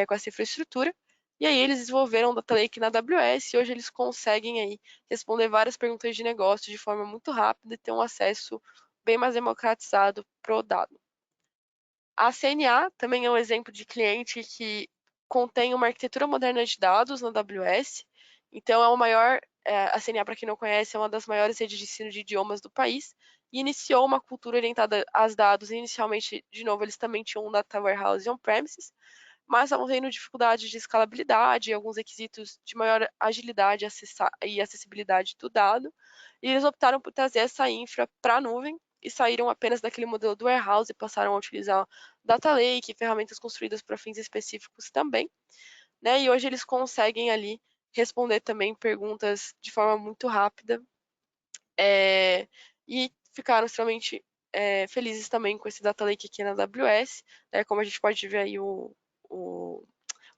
com essa infraestrutura. E aí eles desenvolveram o Data Lake na AWS e hoje eles conseguem aí responder várias perguntas de negócio de forma muito rápida e ter um acesso bem mais democratizado para o dado. A CNA também é um exemplo de cliente que contém uma arquitetura moderna de dados na AWS. Então, a CNA, para quem não conhece, é uma das maiores redes de ensino de idiomas do país e iniciou uma cultura orientada aos dados. Inicialmente, de novo, eles também tinham um data warehouse on-premises, mas estavam tendo dificuldades de escalabilidade e alguns requisitos de maior agilidade e acessibilidade do dado. E eles optaram por trazer essa infra para a nuvem e saíram apenas daquele modelo do warehouse e passaram a utilizar Data Lake, ferramentas construídas para fins específicos também, né? E hoje eles conseguem ali responder também perguntas de forma muito rápida e ficaram extremamente felizes também com esse Data Lake aqui na AWS, né? Como a gente pode ver aí o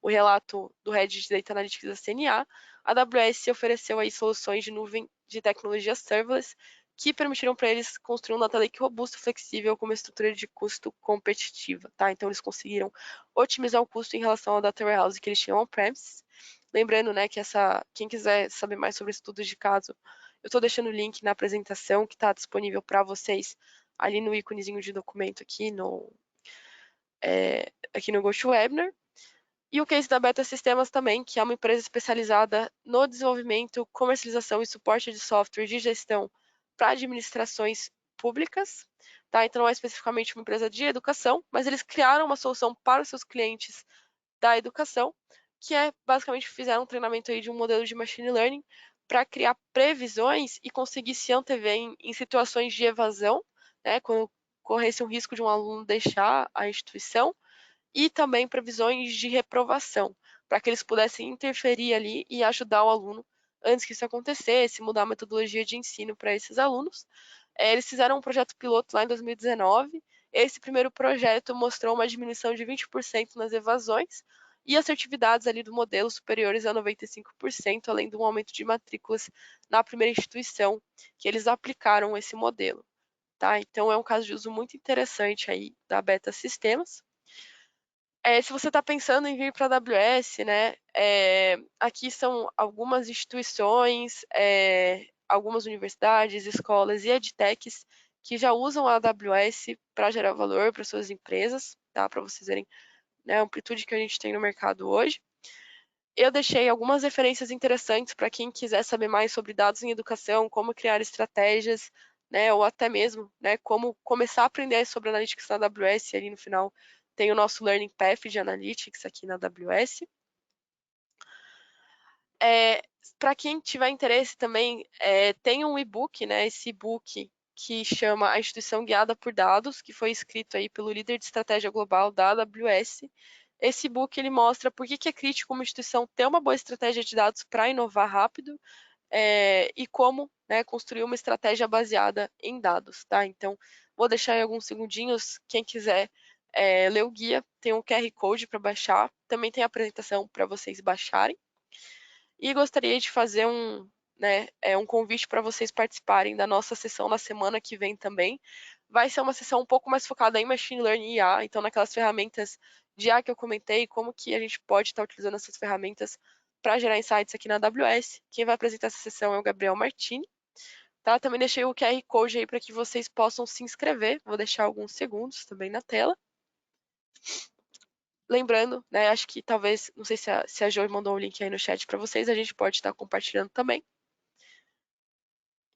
relato do Head de Data Analytics da CNA, a AWS ofereceu aí soluções de nuvem de tecnologia serverless que permitiram para eles construir um data lake robusto, flexível, com uma estrutura de custo competitiva, tá? Então eles conseguiram otimizar o custo em relação ao data warehouse que eles tinham on-premises. Lembrando, né, que quem quiser saber mais sobre estudos de caso, eu estou deixando o link na apresentação que está disponível para vocês ali no íconezinho de documento aqui no GoToWebinar. E o case da Beta Sistemas também, que é uma empresa especializada no desenvolvimento, comercialização e suporte de software de gestão para administrações públicas. Tá? Então, não é especificamente uma empresa de educação, mas eles criaram uma solução para os seus clientes da educação, que é basicamente fizeram um treinamento aí de um modelo de machine learning para criar previsões e conseguir se antever em situações de evasão, né? Quando corresse um risco de um aluno deixar a instituição, e também previsões de reprovação, para que eles pudessem interferir ali e ajudar o aluno antes que isso acontecesse, mudar a metodologia de ensino para esses alunos. Eles fizeram um projeto piloto lá em 2019. Esse primeiro projeto mostrou uma diminuição de 20% nas evasões e assertividades ali do modelo superiores a 95%, além de um aumento de matrículas na primeira instituição que eles aplicaram esse modelo. Tá? Então é um caso de uso muito interessante aí da Beta Sistemas. Se você está pensando em vir para a AWS, né, aqui são algumas instituições, algumas universidades, escolas e edtechs que já usam a AWS para gerar valor para suas empresas, tá? Para vocês verem, né, a amplitude que a gente tem no mercado hoje. Eu deixei algumas referências interessantes para quem quiser saber mais sobre dados em educação, como criar estratégias, né, ou até mesmo, né, como começar a aprender sobre Analytics na AWS. Ali no final tem o nosso Learning Path de Analytics aqui na AWS. Para quem tiver interesse também, tem um e-book, né, esse e-book que chama A Instituição Guiada por Dados, que foi escrito aí pelo líder de estratégia global da AWS. Esse e-book ele mostra por que é crítico uma instituição ter uma boa estratégia de dados para inovar rápido e como, né, construir uma estratégia baseada em dados, tá? Então, vou deixar aí alguns segundinhos, quem quiser ler o guia, tem um QR Code para baixar, também tem a apresentação para vocês baixarem. E gostaria de fazer um convite para vocês participarem da nossa sessão na semana que vem também. Vai ser uma sessão um pouco mais focada em Machine Learning e IA, então naquelas ferramentas de IA que eu comentei, como que a gente pode estar utilizando essas ferramentas para gerar insights aqui na AWS. Quem vai apresentar essa sessão é o Gabriel Martini. Tá? Também deixei o QR Code aí para que vocês possam se inscrever. Vou deixar alguns segundos também na tela. Lembrando, né, acho que talvez, não sei se a Jo mandou o link aí no chat para vocês, a gente pode estar compartilhando também.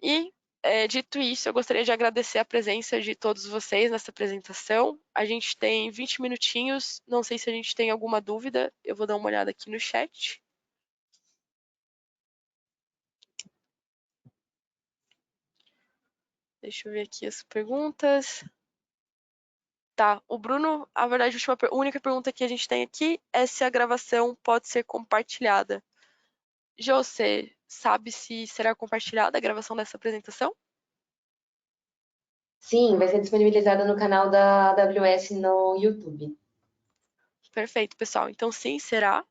E, dito isso, eu gostaria de agradecer a presença de todos vocês nessa apresentação. A gente tem 20 minutinhos, não sei se a gente tem alguma dúvida, eu vou dar uma olhada aqui no chat. Deixa eu ver aqui as perguntas. Tá, o Bruno, a verdade, a única pergunta que a gente tem aqui é se a gravação pode ser compartilhada. Jô, você sabe se será compartilhada a gravação dessa apresentação? Sim, vai ser disponibilizada no canal da AWS no YouTube. Perfeito, pessoal. Então, sim, será.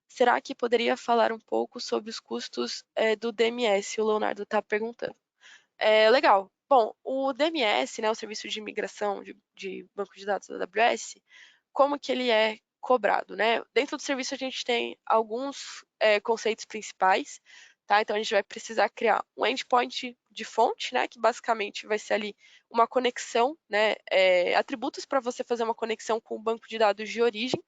Será que poderia falar um pouco sobre os custos do DMS? O Leonardo está perguntando. Legal. Bom, o DMS, né, o Serviço de Migração de Banco de Dados da AWS, como que ele é cobrado, né? Dentro do serviço a gente tem alguns conceitos principais, tá? Então a gente vai precisar criar um endpoint de fonte, né? Que basicamente vai ser ali uma conexão, né? Atributos para você fazer uma conexão com o banco de dados de origem.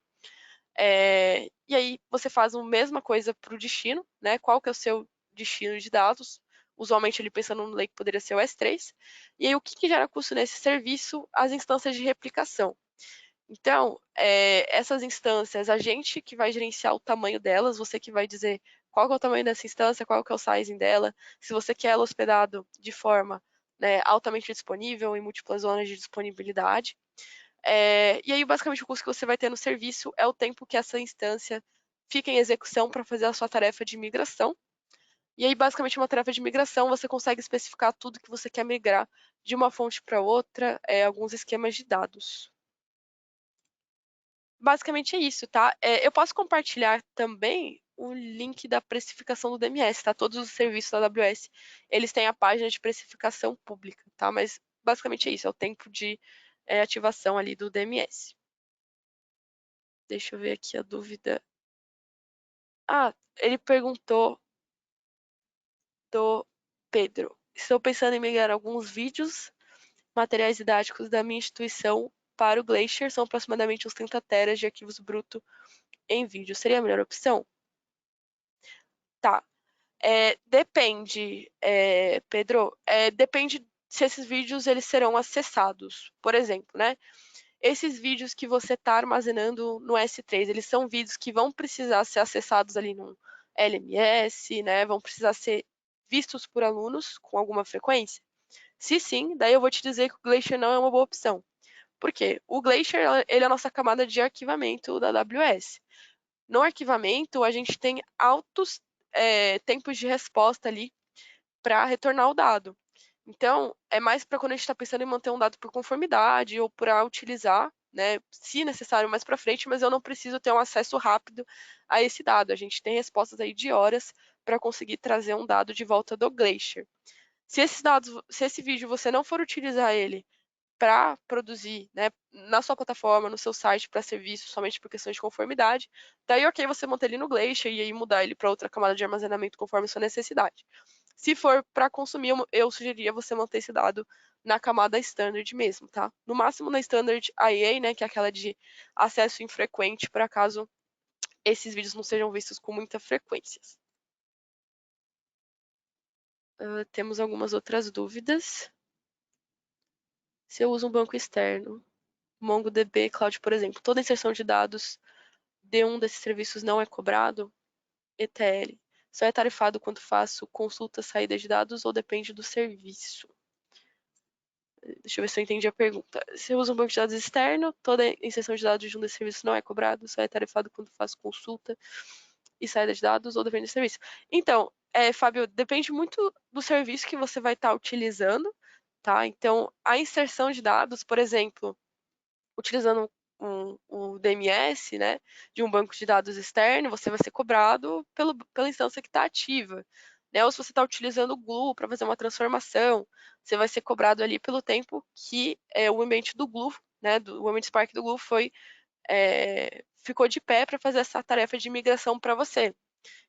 E aí você faz a mesma coisa para o destino, né? Qual que é o seu destino de dados? Usualmente ele pensando no lake poderia ser o S3. E aí o que gera custo nesse serviço? As instâncias de replicação. Então, essas instâncias, a gente que vai gerenciar o tamanho delas, você que vai dizer qual que é o tamanho dessa instância, qual que é o sizing dela, se você quer ela hospedado de forma, né, altamente disponível em múltiplas zonas de disponibilidade. E aí, basicamente, o custo que você vai ter no serviço é o tempo que essa instância fica em execução para fazer a sua tarefa de migração. E aí, basicamente, uma tarefa de migração, você consegue especificar tudo que você quer migrar de uma fonte para outra, alguns esquemas de dados. Basicamente é isso, tá? Eu posso compartilhar também o link da precificação do DMS, tá? Todos os serviços da AWS, eles têm a página de precificação pública, tá? Mas basicamente é isso, é o tempo de ativação ali do DMS. Deixa eu ver aqui a dúvida. Ah, ele perguntou do Pedro. Estou pensando em migrar alguns vídeos, materiais didáticos da minha instituição para o Glacier. São aproximadamente uns 30 teras de arquivos brutos em vídeo. Seria a melhor opção? Tá. Depende, Pedro, depende se esses vídeos eles serão acessados. Por exemplo, né? Esses vídeos que você está armazenando no S3, eles são vídeos que vão precisar ser acessados ali no LMS, né? Vão precisar ser vistos por alunos com alguma frequência? Se sim, daí eu vou te dizer que o Glacier não é uma boa opção. Por quê? O Glacier ele é a nossa camada de arquivamento da AWS. No arquivamento, a gente tem altos tempos de resposta ali para retornar o dado. Então, é mais para quando a gente está pensando em manter um dado por conformidade ou para utilizar, né, se necessário, mais para frente, mas eu não preciso ter um acesso rápido a esse dado. A gente tem respostas aí de horas para conseguir trazer um dado de volta do Glacier. Se esses dados, se esse vídeo você não for utilizar ele para produzir, né, na sua plataforma, no seu site para serviço, somente por questões de conformidade, daí ok você manter ele no Glacier e aí mudar ele para outra camada de armazenamento conforme sua necessidade. Se for para consumir, eu sugeriria você manter esse dado na camada standard mesmo, tá? No máximo na standard IA, né, que é aquela de acesso infrequente, para caso esses vídeos não sejam vistos com muita frequência. Temos algumas outras dúvidas. Se eu uso um banco externo, MongoDB Cloud, por exemplo, toda inserção de dados de um desses serviços não é cobrado? ETL. Só é tarifado quando faço consulta, saída de dados ou depende do serviço? Deixa eu ver se eu entendi a pergunta. Se eu uso um banco de dados externo, toda inserção de dados de um desses serviços não é cobrado, só é tarifado quando faço consulta e saída de dados ou depende do serviço. Então, Fábio, depende muito do serviço que você vai estar utilizando, tá? Então, a inserção de dados, por exemplo, utilizando um DMS, né, de um banco de dados externo, você vai ser cobrado pela instância que está ativa. Né? Ou se você está utilizando o Glue para fazer uma transformação, você vai ser cobrado ali pelo tempo que o ambiente do Glue, né, o ambiente Spark do Glue ficou de pé para fazer essa tarefa de migração para você.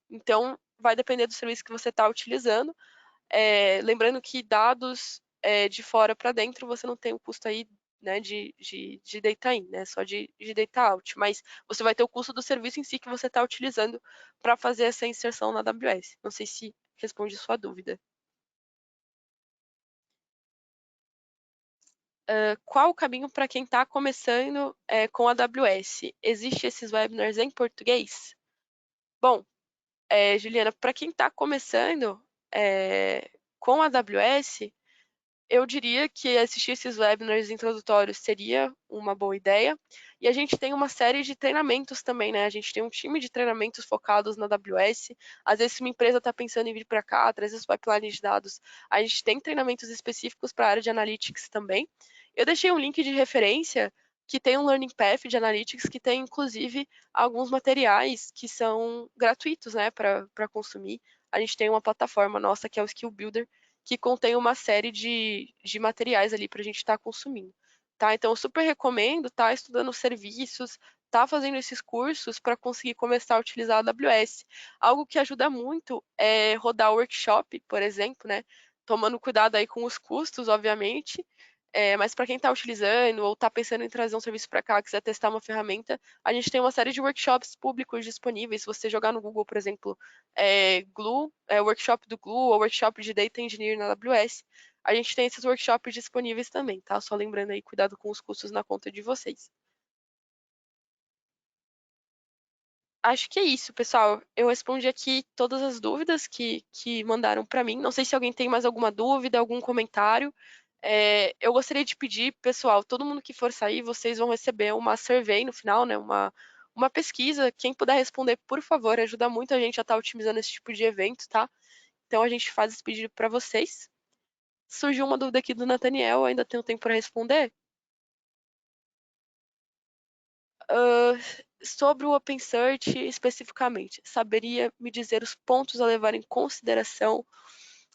Então, vai depender do serviço que você está utilizando. Lembrando que dados de fora para dentro, você não tem o custo aí, né, de data in, né, só de data out, mas você vai ter o custo do serviço em si que você está utilizando para fazer essa inserção na AWS. Não sei se responde sua dúvida. Qual o caminho para quem está começando com a AWS? Existem esses webinars em português? Bom, Juliana, para quem está começando com a AWS, eu diria que assistir esses webinars introdutórios seria uma boa ideia. E a gente tem uma série de treinamentos também, né? A gente tem um time de treinamentos focados na AWS. Às vezes, se uma empresa está pensando em vir para cá, trazer os pipelines de dados, a gente tem treinamentos específicos para a área de analytics também. Eu deixei um link de referência que tem um Learning Path de Analytics que tem, inclusive, alguns materiais que são gratuitos, né, para consumir. A gente tem uma plataforma nossa que é o Skill Builder, que contém uma série de materiais ali para a gente estar consumindo. Tá? Então, eu super recomendo estar estudando serviços, tá fazendo esses cursos para conseguir começar a utilizar a AWS. Algo que ajuda muito é rodar workshop, por exemplo, né? Tomando cuidado aí com os custos, obviamente. Mas para quem está utilizando ou está pensando em trazer um serviço para cá, quiser testar uma ferramenta, a gente tem uma série de workshops públicos disponíveis. Se você jogar no Google, por exemplo, Glue, workshop do Glue ou workshop de Data Engineer na AWS, a gente tem esses workshops disponíveis também, tá? Só lembrando aí, cuidado com os custos na conta de vocês. Acho que é isso, pessoal. Eu respondi aqui todas as dúvidas que mandaram para mim. Não sei se alguém tem mais alguma dúvida, algum comentário. Eu gostaria de pedir, pessoal, todo mundo que for sair, vocês vão receber uma survey no final, né? Uma pesquisa. Quem puder responder, por favor, ajuda muito a gente a estar otimizando esse tipo de evento, tá? Então a gente faz esse pedido para vocês. Surgiu uma dúvida aqui do Nathaniel, ainda tenho tempo para responder. Ah, sobre o OpenSearch especificamente, saberia me dizer os pontos a levar em consideração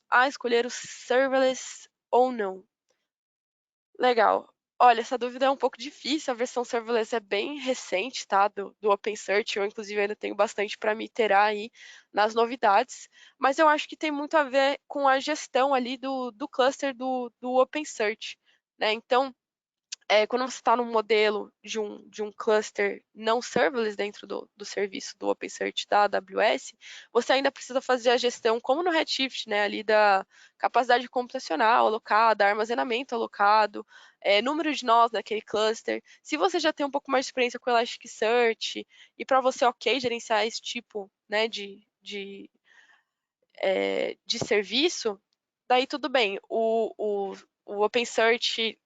a escolher o serverless ou não? Legal. Olha, essa dúvida é um pouco difícil. A versão serverless é bem recente, tá? Do OpenSearch. Eu, inclusive, ainda tenho bastante para me iterar aí nas novidades. Mas eu acho que tem muito a ver com a gestão ali do cluster do OpenSearch, né? Então, quando você está num modelo de um cluster não serverless dentro do serviço do OpenSearch da AWS, você ainda precisa fazer a gestão, como no Redshift, né, ali da capacidade computacional alocada, armazenamento alocado, número de nós naquele cluster. Se você já tem um pouco mais de experiência com Elasticsearch e para você, ok, gerenciar esse tipo, né, de serviço, daí tudo bem. O OpenSearch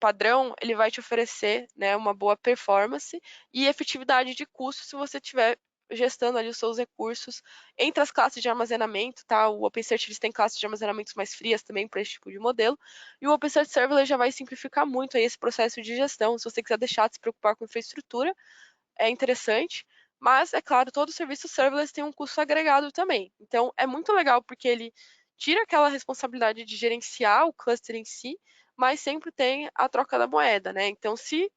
padrão, ele vai te oferecer, né, uma boa performance e efetividade de custo se você estiver gestando ali os seus recursos entre as classes de armazenamento, tá? O OpenSearch eles têm classes de armazenamentos mais frias também para esse tipo de modelo. E o OpenSearch Serverless já vai simplificar muito aí esse processo de gestão. Se você quiser deixar de se preocupar com infraestrutura, é interessante. Mas, é claro, todo serviço serverless tem um custo agregado também. Então, é muito legal porque ele tira aquela responsabilidade de gerenciar o cluster em si, mas sempre tem a troca da moeda, né? Então, se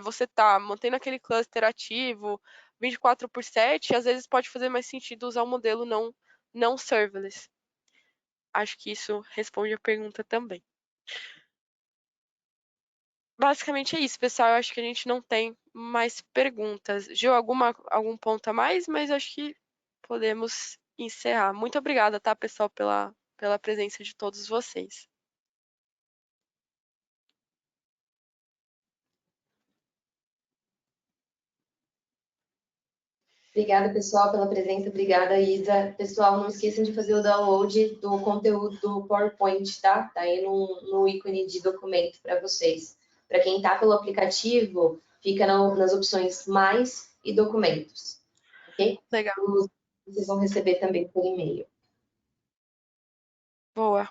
você está mantendo aquele cluster ativo 24/7, às vezes pode fazer mais sentido usar o modelo não serverless. Acho que isso responde a pergunta também. Basicamente é isso, pessoal. Eu acho que a gente não tem mais perguntas. Gil, algum ponto a mais? Mas acho que podemos encerrar. Muito obrigada, tá, pessoal, pela presença de todos vocês. Obrigada, pessoal, pela presença. Obrigada, Isa. Pessoal, não esqueçam de fazer o download do conteúdo do PowerPoint, tá? Tá aí no ícone de documento para vocês. Para quem está pelo aplicativo, fica nas opções Mais e Documentos, ok? Legal. Vocês vão receber também por e-mail. Boa.